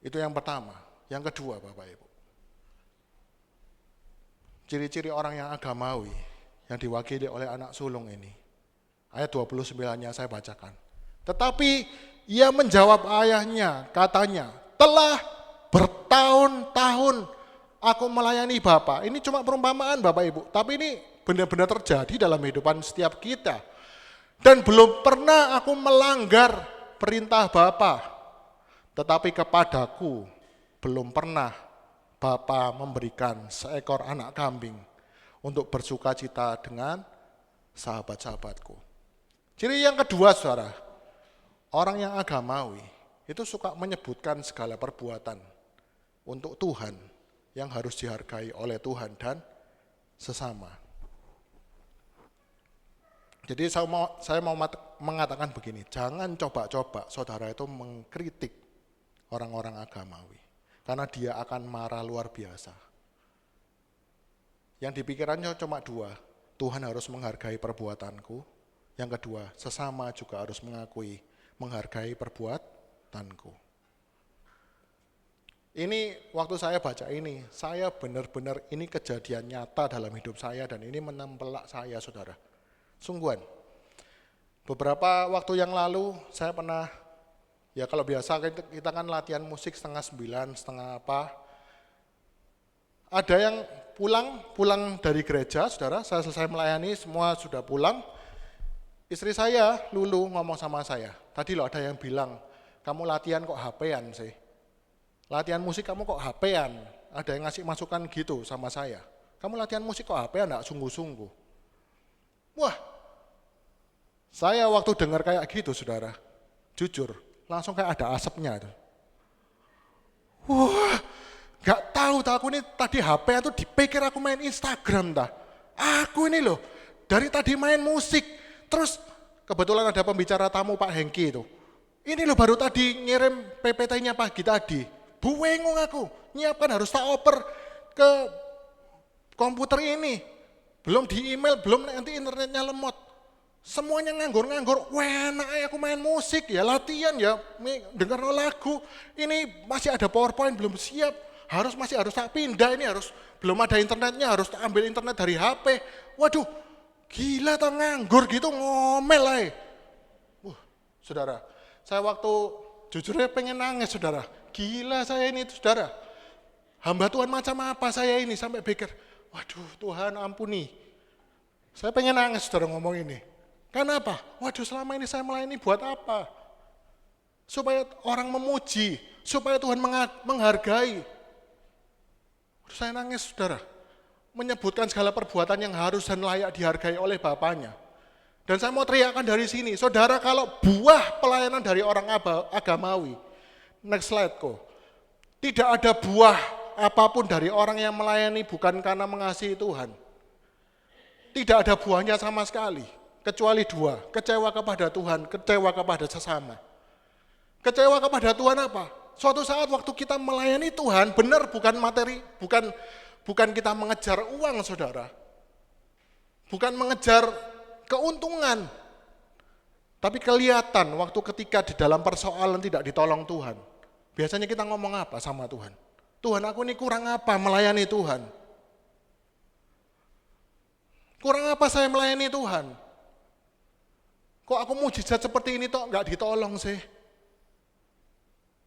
Itu yang pertama. Yang kedua Bapak Ibu. Ciri-ciri orang yang agamawi yang diwakili oleh anak sulung ini. Ayat 29-nya saya bacakan. Tetapi ia menjawab ayahnya, katanya, telah bertahun-tahun aku melayani Bapak. Ini cuma perumpamaan Bapak Ibu, tapi ini benar-benar terjadi dalam kehidupan setiap kita. Dan belum pernah aku melanggar perintah Bapak. Tetapi kepadaku belum pernah Bapa memberikan seekor anak kambing untuk bersuka cita dengan sahabat-sahabatku. Ciri yang kedua saudara, orang yang agamawi itu suka menyebutkan segala perbuatan untuk Tuhan yang harus dihargai oleh Tuhan dan sesama. Jadi saya mau mengatakan begini, jangan coba-coba saudara itu mengkritik orang-orang agamawi. Karena dia akan marah luar biasa. Yang dipikirannya cuma dua, Tuhan harus menghargai perbuatanku. Yang kedua, sesama juga harus menghargai perbuatanku. Ini waktu saya baca ini, saya benar-benar ini kejadian nyata dalam hidup saya dan ini menempelak saya, saudara. Sungguhan. Beberapa waktu yang lalu saya pernah, ya kalau biasa kita kan latihan musik 8:30, setengah apa. Ada yang pulang dari gereja, saudara, saya selesai melayani, semua sudah pulang. Istri saya, Lulu, ngomong sama saya, tadi loh ada yang bilang, kamu latihan kok HP-an sih? Latihan musik kamu kok HP-an? Ada yang ngasih masukan gitu sama saya. Kamu latihan musik kok HP-an, enggak sungguh-sungguh. Wah, saya waktu dengar kayak gitu, saudara, jujur, langsung kayak ada asapnya. Wah, nggak tahu, aku ini tadi HP itu dipikir aku main Instagram dah. Aku ini loh, dari tadi main musik, terus kebetulan ada pembicara tamu Pak Hengki itu. Ini loh baru tadi ngirim PPT-nya pagi tadi. Buengung aku, nyiapkan harus tak oper ke komputer ini. Belum di email, belum nanti internetnya lemot. Semuanya nganggur-nganggur, wah enak aku main musik ya, latihan ya, dengar lagu. Ini masih ada PowerPoint belum siap, masih harus tak pindah, ini belum ada internetnya, harus tak ambil internet dari HP. Waduh, gila tak nganggur gitu ngomel aja. Saudara, saya waktu jujurnya pengen nangis, saudara. Gila saya ini, saudara. Hamba Tuhan macam apa saya ini, sampai pikir, waduh Tuhan ampuni. Saya pengen nangis, saudara, ngomong ini. Kenapa? Waduh selama ini saya melayani buat apa? Supaya orang memuji, supaya Tuhan menghargai. Saya nangis, saudara. Menyebutkan segala perbuatan yang harus dan layak dihargai oleh Bapaknya. Dan saya mau teriakkan dari sini, saudara, kalau buah pelayanan dari orang agamawi, next slide kok, tidak ada buah apapun dari orang yang melayani bukan karena mengasihi Tuhan. Tidak ada buahnya sama sekali, kecuali dua, kecewa kepada Tuhan, kecewa kepada sesama. Kecewa kepada Tuhan apa? Suatu saat waktu kita melayani Tuhan, benar bukan materi, bukan kita mengejar uang, saudara. Bukan mengejar keuntungan. Tapi kelihatan waktu ketika di dalam persoalan tidak ditolong Tuhan. Biasanya kita ngomong apa sama Tuhan? Tuhan, aku ini kurang apa melayani Tuhan? Kurang apa saya melayani Tuhan? Kok aku mujizat seperti ini toh nggak ditolong sih?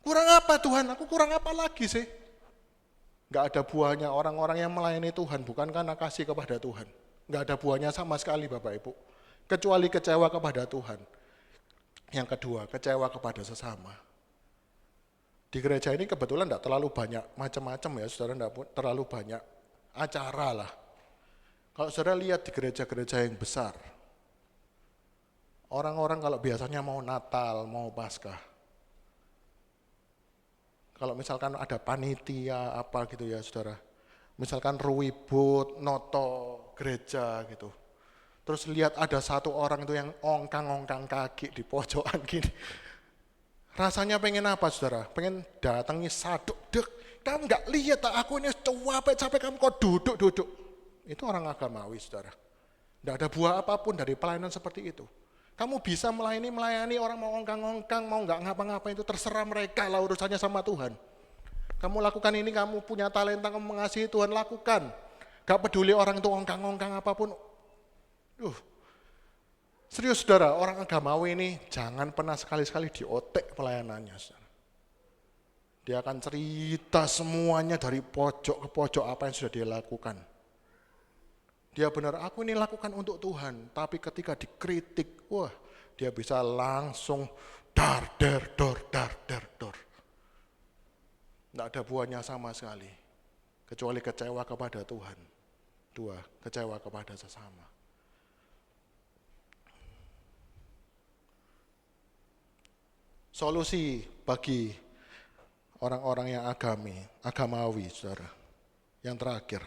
Kurang apa Tuhan? Aku kurang apa lagi sih? Nggak ada buahnya orang-orang yang melayani Tuhan bukan karena kasih kepada Tuhan. Nggak ada buahnya sama sekali Bapak Ibu. Kecuali kecewa kepada Tuhan. Yang kedua, kecewa kepada sesama. Di gereja ini kebetulan tidak terlalu banyak macam-macam ya, saudara, tidak terlalu banyak acara lah. Kalau saudara lihat di gereja-gereja yang besar, orang-orang kalau biasanya mau Natal, mau Paskah, kalau misalkan ada panitia apa gitu ya saudara, misalkan ruwibut, noto gereja gitu, terus lihat ada satu orang itu yang ongkang-ongkang kaki di pojokan gini. Rasanya pengen apa saudara? Pengen datangi saduk, dek. Kamu nggak lihat tak aku ini capek kamu kok duduk. Itu orang agamawi saudara. Nggak ada buah apapun dari pelayanan seperti itu. Kamu bisa melayani orang mau ongkang-ongkang, mau nggak ngapa-ngapain itu terserah mereka lah urusannya sama Tuhan. Kamu lakukan ini, kamu punya talenta, kamu mengasihi Tuhan, lakukan. Gak peduli orang itu ongkang-ongkang apapun. Serius saudara, orang agamawi ini jangan pernah sekali-sekali diotek pelayanannya. Saudara. Dia akan cerita semuanya dari pojok ke pojok apa yang sudah dia lakukan. Dia benar, aku ini lakukan untuk Tuhan. Tapi ketika dikritik, wah dia bisa langsung dar. Tidak ada buahnya sama sekali. Kecuali kecewa kepada Tuhan. Dua, kecewa kepada sesama. Solusi bagi orang-orang yang agamawi, saudara. Yang terakhir,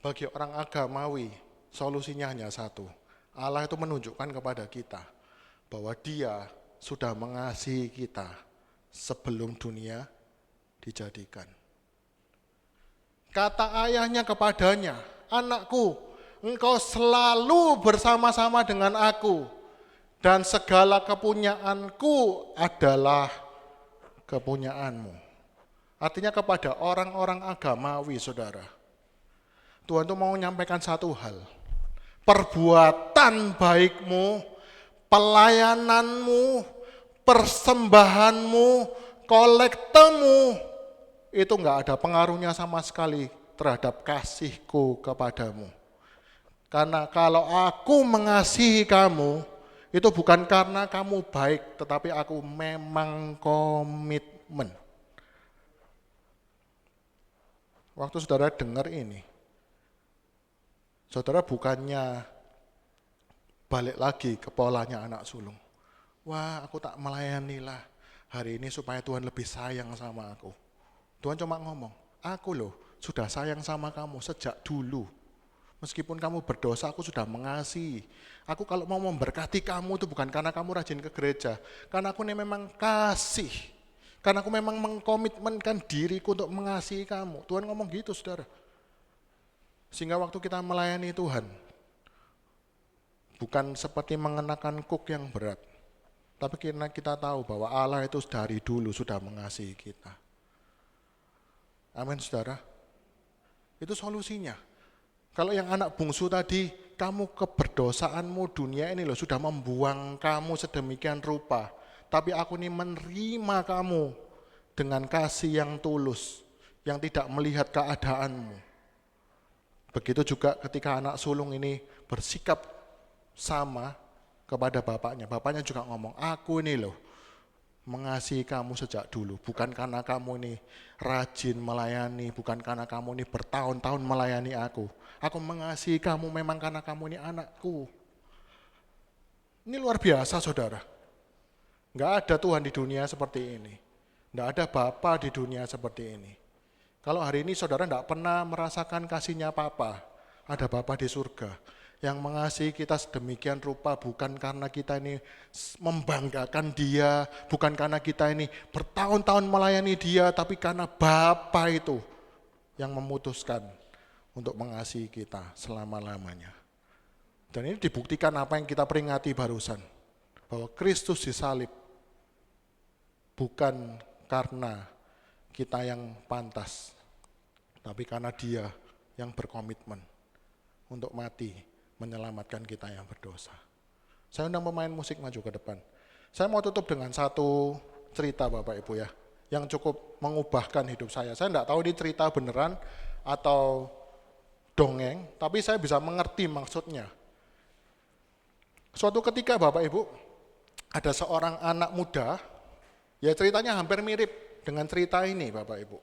bagi orang agamawi, solusinya hanya satu. Allah itu menunjukkan kepada kita bahwa Dia sudah mengasihi kita sebelum dunia dijadikan. Kata ayahnya kepadanya, anakku, engkau selalu bersama-sama dengan aku, dan segala kepunyaanku adalah kepunyaanmu. Artinya kepada orang-orang agamawi, saudara, Tuhan itu mau menyampaikan satu hal. Perbuatan baikmu, pelayananmu, persembahanmu, kolektemu, itu enggak ada pengaruhnya sama sekali terhadap kasihku kepadamu. Karena kalau aku mengasihi kamu, itu bukan karena kamu baik, tetapi aku memang komitmen. Waktu saudara dengar ini, saudara bukannya balik lagi ke polanya anak sulung. Wah, aku tak melayanilah hari ini supaya Tuhan lebih sayang sama aku. Tuhan cuma ngomong, aku loh sudah sayang sama kamu sejak dulu. Meskipun kamu berdosa, aku sudah mengasihi. Aku kalau mau memberkati kamu itu bukan karena kamu rajin ke gereja. Karena aku ini memang kasih. Karena aku memang mengkomitmenkan diriku untuk mengasihi kamu. Tuhan ngomong gitu, saudara. Sehingga waktu kita melayani Tuhan, bukan seperti mengenakan kuk yang berat. Tapi karena kita tahu bahwa Allah itu dari dulu sudah mengasihi kita. Amin, saudara. Itu solusinya. Kalau yang anak bungsu tadi, kamu keberdosaanmu dunia ini loh sudah membuang kamu sedemikian rupa. Tapi aku ini menerima kamu dengan kasih yang tulus, yang tidak melihat keadaanmu. Begitu juga ketika anak sulung ini bersikap sama kepada bapaknya. Bapaknya juga ngomong, aku ini loh mengasihi kamu sejak dulu. Bukan karena kamu ini rajin melayani, bukan karena kamu ini bertahun-tahun melayani aku. Aku mengasihi kamu memang karena kamu ini anakku. Ini luar biasa, saudara. Enggak ada Tuhan di dunia seperti ini. Enggak ada Bapa di dunia seperti ini. Kalau hari ini saudara enggak pernah merasakan kasihnya Papa, ada Bapa di surga yang mengasihi kita sedemikian rupa, bukan karena kita ini membanggakan dia, bukan karena kita ini bertahun-tahun melayani dia, tapi karena Bapa itu yang memutuskan untuk mengasihi kita selama-lamanya. Dan ini dibuktikan apa yang kita peringati barusan, bahwa Kristus disalib bukan karena kita yang pantas, tapi karena dia yang berkomitmen untuk mati menyelamatkan kita yang berdosa. Saya undang pemain musik maju ke depan. Saya mau tutup dengan satu cerita Bapak Ibu ya, yang cukup mengubahkan hidup saya. Saya enggak tahu ini cerita beneran atau dongeng, tapi saya bisa mengerti maksudnya. Suatu ketika Bapak Ibu, ada seorang anak muda, ya ceritanya hampir mirip dengan cerita ini Bapak Ibu.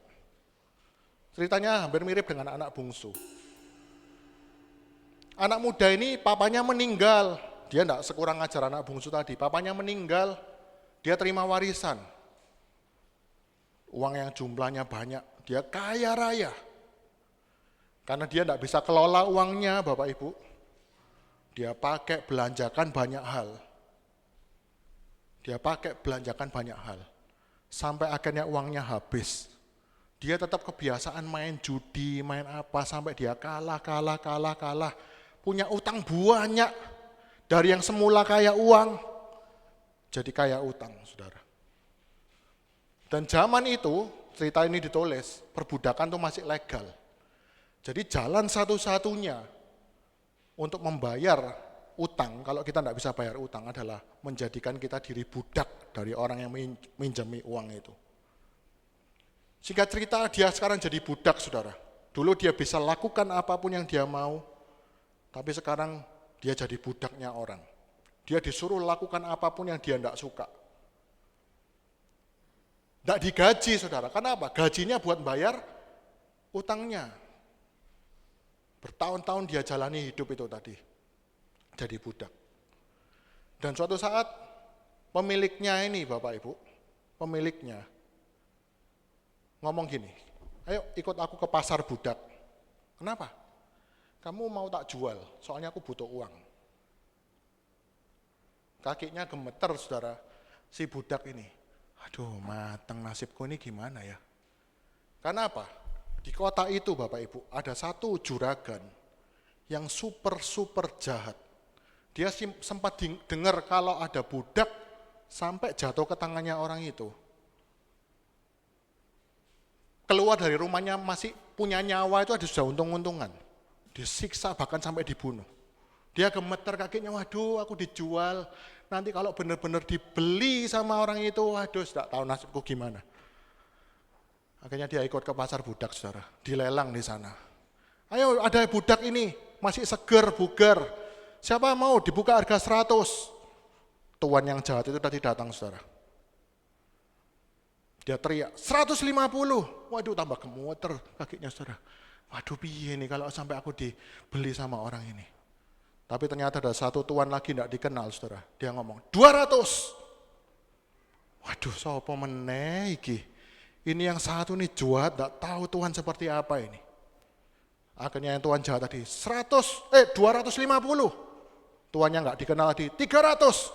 Ceritanya hampir mirip dengan anak bungsu. Anak muda ini papanya meninggal, dia enggak sekurang ajar anak bungsu tadi, papanya meninggal, dia terima warisan. Uang yang jumlahnya banyak, dia kaya raya. Karena dia enggak bisa kelola uangnya Bapak Ibu, dia pakai belanjakan banyak hal. Dia pakai belanjakan banyak hal. Sampai akhirnya uangnya habis. Dia tetap kebiasaan main judi, main apa, sampai dia kalah. Punya utang banyak. Dari yang semula kaya uang, jadi kaya utang, saudara. Dan zaman itu, cerita ini ditulis, perbudakan itu masih legal. Jadi jalan satu-satunya untuk membayar utang, kalau kita tidak bisa bayar utang adalah menjadikan kita diri budak dari orang yang minjami uang itu. Singkat cerita, dia sekarang jadi budak, saudara. Dulu dia bisa lakukan apapun yang dia mau, tapi sekarang dia jadi budaknya orang. Dia disuruh lakukan apapun yang dia tidak suka. Tidak digaji, saudara. Kenapa? Gajinya buat bayar utangnya. Bertahun-tahun dia jalani hidup itu tadi. Jadi budak. Dan suatu saat pemiliknya ini Bapak Ibu, pemiliknya ngomong gini, ayo ikut aku ke pasar budak. Kenapa? Kamu mau tak jual, soalnya aku butuh uang. Kakinya gemeter saudara, si budak ini. Aduh mateng nasibku ini gimana ya. Karena apa? Di kota itu Bapak Ibu ada satu juragan yang super jahat. Dia sempat dengar kalau ada budak sampai jatuh ke tangannya orang itu. Keluar dari rumahnya masih punya nyawa itu ada sudah untung-untungan. Disiksa bahkan sampai dibunuh. Dia gemeter kakinya, waduh aku dijual. Nanti kalau benar-benar dibeli sama orang itu, waduh tidak tahu nasibku gimana. Akhirnya dia ikut ke pasar budak, saudara. Dilelang di sana. Ayo ada budak ini, masih seger, bugar. Siapa mau dibuka harga 100? Tuan yang jahat itu tadi datang, saudara. Dia teriak, 150. Waduh tambah gemeter kakinya, saudara. Waduh piye nih kalau sampai aku dibeli sama orang ini. Tapi ternyata ada satu tuan lagi tidak dikenal, saudara. Dia ngomong, 200. Waduh, sopo meneh iki. Ini yang satu nih jahat, tidak tahu Tuhan seperti apa ini. Akhirnya yang tuan jahat tadi, 250. Tuannya nggak dikenal tadi, 300.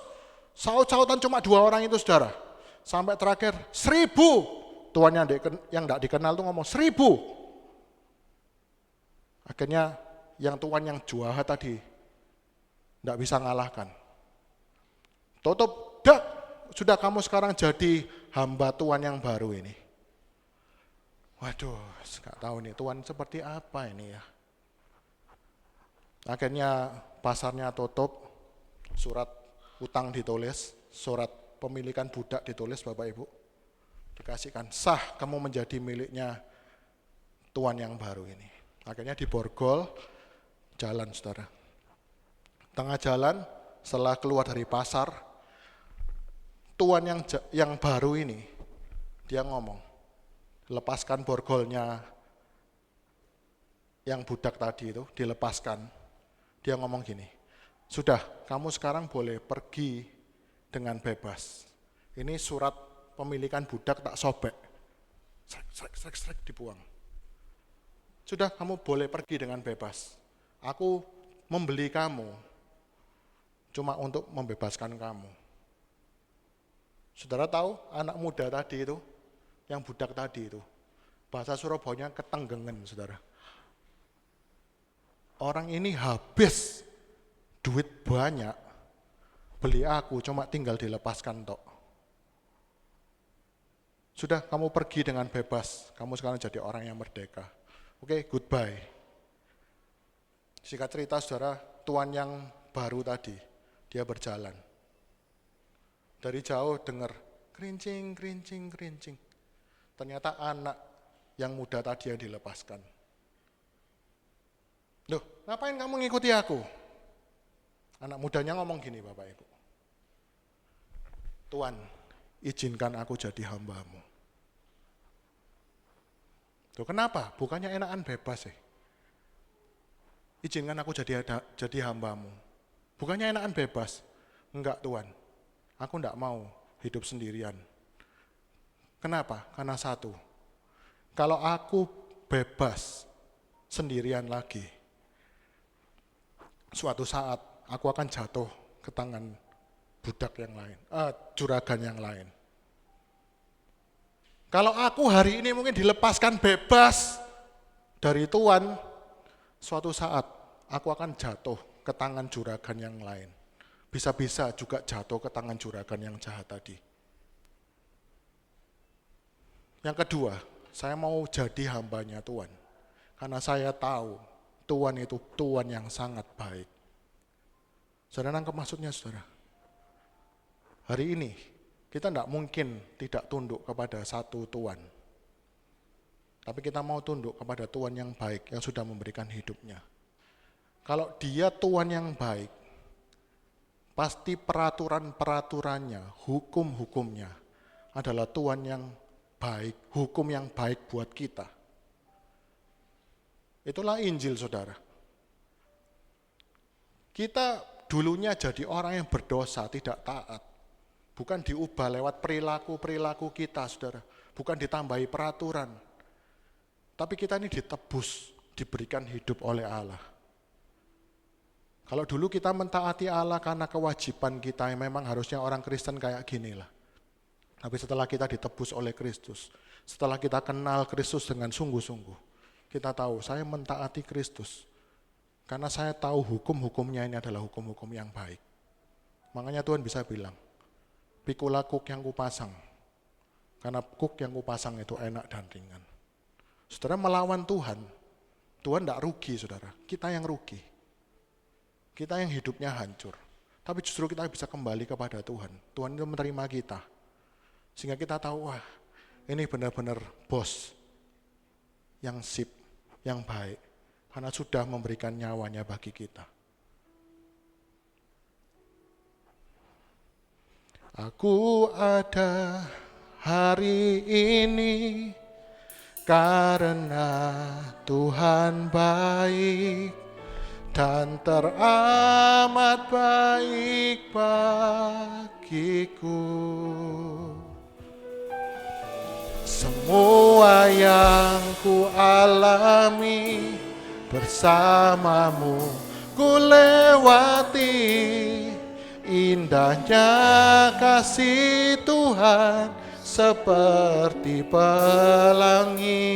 Saut-sautan cuma 2 orang itu, saudara. Sampai terakhir, 1000. Tuannya yang nggak dikenal tuh ngomong 1000. Akhirnya yang tuan yang jahat tadi, tidak bisa ngalahkan. Tutup, dak. Sudah kamu sekarang jadi hamba Tuhan yang baru ini. Waduh, nggak tahu nih Tuhan seperti apa ini ya. Akhirnya pasarnya tutup, surat utang ditulis, surat pemilikan budak ditulis Bapak Ibu. Dikasihkan, sah kamu menjadi miliknya Tuhan yang baru ini. Akhirnya diborgol, jalan saudara. Tengah jalan, setelah keluar dari pasar, Tuan yang baru ini, dia ngomong, lepaskan borgolnya yang budak tadi itu, dilepaskan. Dia ngomong gini, sudah kamu sekarang boleh pergi dengan bebas. Ini surat pemilikan budak tak sobek, srek dibuang. Sudah kamu boleh pergi dengan bebas. Aku membeli kamu, cuma untuk membebaskan kamu. Saudara tahu anak muda tadi itu, yang budak tadi itu, bahasa Surabaya ketenggengen, saudara. Orang ini habis duit banyak, beli aku cuma tinggal dilepaskan tok. Sudah kamu pergi dengan bebas, kamu sekarang jadi orang yang merdeka. Oke, goodbye. Singkat cerita saudara, tuan yang baru tadi, dia berjalan. Dari jauh dengar kerincing. Ternyata anak yang muda tadi yang dilepaskan. Loh, ngapain kamu ngikuti aku? Anak mudanya ngomong gini Bapak Ibu. Tuan, izinkan aku jadi hambamu. Loh kenapa? Bukannya enakan bebas sih. Izinkan aku jadi hambamu. Bukannya enakan bebas. Enggak Tuan, aku enggak mau hidup sendirian. Kenapa? Karena satu, kalau aku bebas sendirian lagi, suatu saat aku akan jatuh ke tangan budak yang lain, juragan yang lain. Kalau aku hari ini mungkin dilepaskan bebas dari Tuhan, suatu saat aku akan jatuh ke tangan juragan yang lain. Bisa-bisa juga jatuh ke tangan juragan yang jahat tadi. Yang kedua, saya mau jadi hambanya Tuhan. Karena saya tahu Tuhan itu Tuhan yang sangat baik. Saudara nangkep maksudnya saudara? Hari ini kita tidak mungkin tidak tunduk kepada satu Tuhan. Tapi kita mau tunduk kepada Tuhan yang baik yang sudah memberikan hidupnya. Kalau dia Tuhan yang baik, pasti peraturan-peraturannya, hukum-hukumnya adalah Tuhan yang baik, hukum yang baik buat kita. Itulah Injil saudara. Kita dulunya jadi orang yang berdosa, tidak taat. Bukan diubah lewat perilaku-perilaku kita saudara. Bukan ditambahi peraturan. Tapi kita ini ditebus, diberikan hidup oleh Allah. Kalau dulu kita mentaati Allah karena kewajiban kita yang memang harusnya orang Kristen kayak gini lah. Tapi setelah kita ditebus oleh Kristus, setelah kita kenal Kristus dengan sungguh-sungguh, kita tahu saya mentaati Kristus Karena saya tahu hukum-hukumnya ini adalah hukum-hukum yang baik. Makanya Tuhan bisa bilang, pikulah kuk yang kupasang. Karena kuk yang kupasang itu enak dan ringan. Saudara melawan Tuhan, Tuhan tidak rugi saudara, kita yang rugi. Kita yang hidupnya hancur. Tapi justru kita bisa kembali kepada Tuhan. Tuhan itu menerima kita. Sehingga kita tahu, wah ini benar-benar bos yang sip, yang baik. Karena sudah memberikan nyawanya bagi kita. Aku ada hari ini karena Tuhan baik dan teramat baik bagiku. Semua yang ku alami bersamamu ku lewati, indahnya kasih Tuhan seperti pelangi.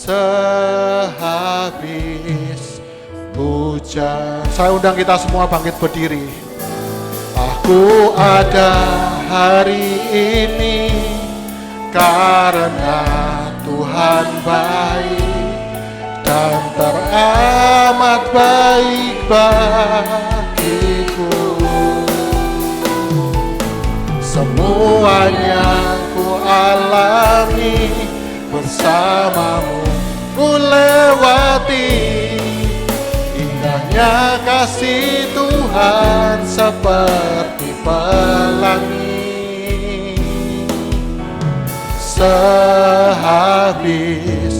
Sehabis hujan, saya undang kita semua bangkit berdiri. Aku ada hari ini karena Tuhan baik dan teramat baik bagiku. Semuanya ku alami bersamamu ku lewati, indahnya kasih Tuhan seperti pelangi. Sehabis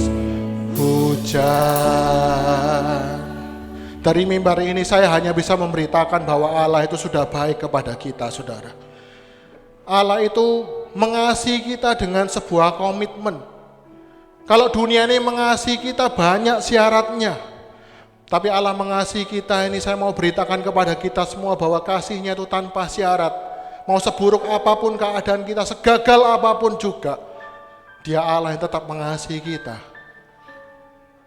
hujan. Dari mimbar ini saya hanya bisa memberitakan bahwa Allah itu sudah baik kepada kita, saudara. Allah itu mengasihi kita dengan sebuah komitmen. Kalau dunia ini mengasihi kita banyak syaratnya, tapi Allah mengasihi kita ini, saya mau beritakan kepada kita semua bahwa kasihnya itu tanpa syarat. Mau seburuk apapun keadaan kita, segagal apapun juga, Dia Allah yang tetap mengasihi kita.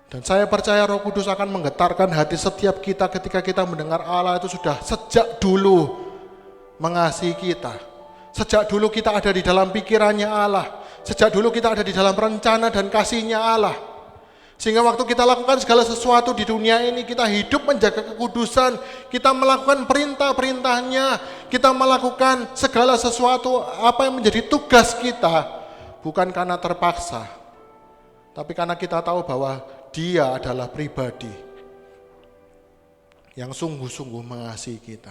Dan saya percaya Roh Kudus akan menggetarkan hati setiap kita ketika kita mendengar Allah itu sudah sejak dulu mengasihi kita. Sejak dulu kita ada di dalam pikirannya Allah. Sejak dulu kita ada di dalam rencana dan kasihnya Allah. Sehingga waktu kita lakukan segala sesuatu di dunia ini, kita hidup menjaga kekudusan, kita melakukan perintah-perintahnya, kita melakukan segala sesuatu apa yang menjadi tugas kita, bukan karena terpaksa, tapi karena kita tahu bahwa Dia adalah pribadi yang sungguh-sungguh mengasihi kita.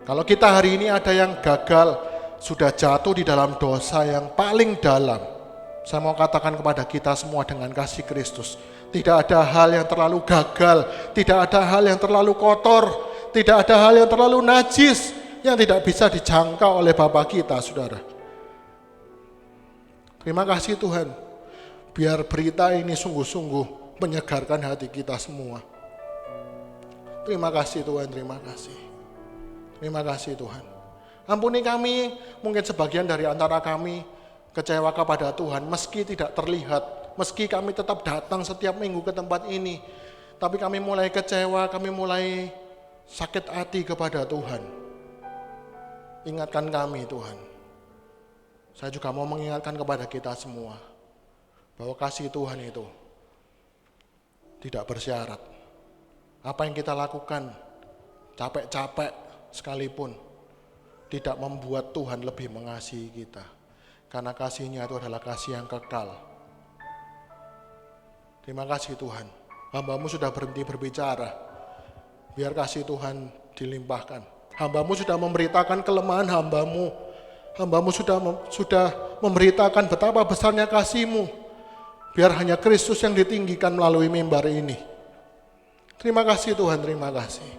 Kalau kita hari ini ada yang gagal, sudah jatuh di dalam dosa yang paling dalam, saya mau katakan kepada kita semua dengan kasih Kristus, tidak ada hal yang terlalu gagal, tidak ada hal yang terlalu kotor, tidak ada hal yang terlalu najis yang tidak bisa dijangkau oleh Bapa kita, saudara. Terima kasih Tuhan, biar berita ini sungguh-sungguh menyegarkan hati kita semua. Terima kasih Tuhan, terima kasih. Terima kasih Tuhan. Ampuni kami, mungkin sebagian dari antara kami kecewa kepada Tuhan, meski tidak terlihat, meski kami tetap datang setiap minggu ke tempat ini, tapi kami mulai kecewa, kami mulai sakit hati kepada Tuhan. Ingatkan kami Tuhan. Saya juga mau mengingatkan kepada kita semua, bahwa kasih Tuhan itu tidak bersyarat. Apa yang kita lakukan, capek-capek sekalipun, tidak membuat Tuhan lebih mengasihi kita. Karena kasih-Nya itu adalah kasih yang kekal. Terima kasih Tuhan. Hamba-Mu sudah berhenti berbicara. Biar kasih Tuhan dilimpahkan. Hamba-Mu sudah memberitakan kelemahan hamba-Mu. Hamba-Mu sudah memberitakan betapa besarnya kasih-Mu. Biar hanya Kristus yang ditinggikan melalui mimbar ini. Terima kasih Tuhan, terima kasih.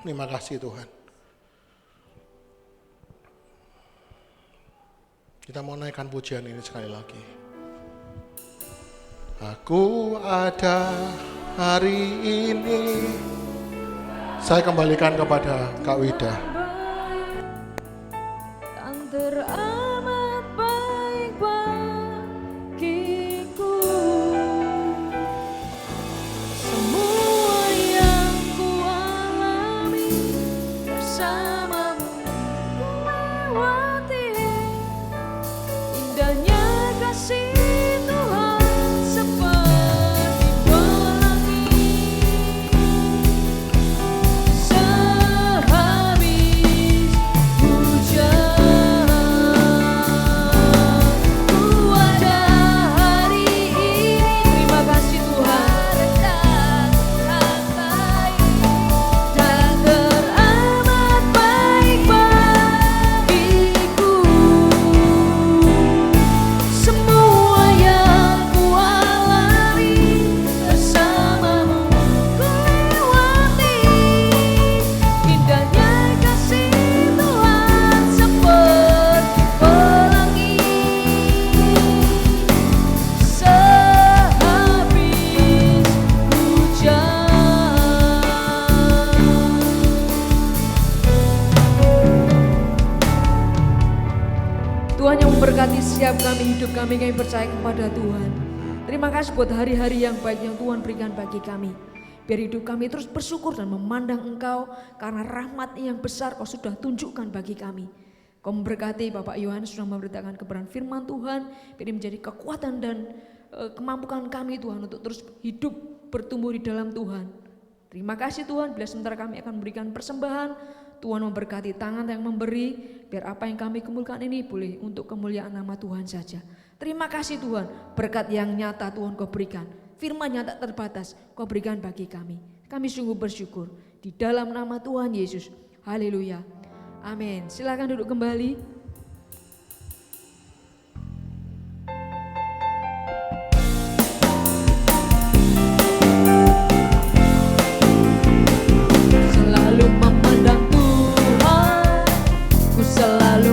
Terima kasih Tuhan. Kita mau naikkan pujian ini sekali lagi. Aku ada hari ini. Saya kembalikan kepada Kak Wida. Yang teramat baik bagiku. Setiap hidup kami percaya kepada Tuhan. Terima kasih buat hari-hari yang baik yang Tuhan berikan bagi kami. Biar hidup kami terus bersyukur dan memandang Engkau karena rahmat yang besar Kau sudah tunjukkan bagi kami. Kau memberkati Bapak Yohanes sudah memberitakan kebenaran firman Tuhan. Biar menjadi kekuatan dan kemampuan kami Tuhan untuk terus hidup bertumbuh di dalam Tuhan. Terima kasih Tuhan, bila sebentar kami akan memberikan persembahan, Tuhan memberkati tangan yang memberi, biar apa yang kami kumpulkan ini boleh untuk kemuliaan nama Tuhan saja. Terima kasih Tuhan, berkat yang nyata Tuhan Kau berikan, firman yang tak terbatas Kau berikan bagi kami. Kami sungguh bersyukur, di dalam nama Tuhan Yesus. Haleluya, amin. Silakan duduk kembali. Selalu memandang Tuhan, ku selalu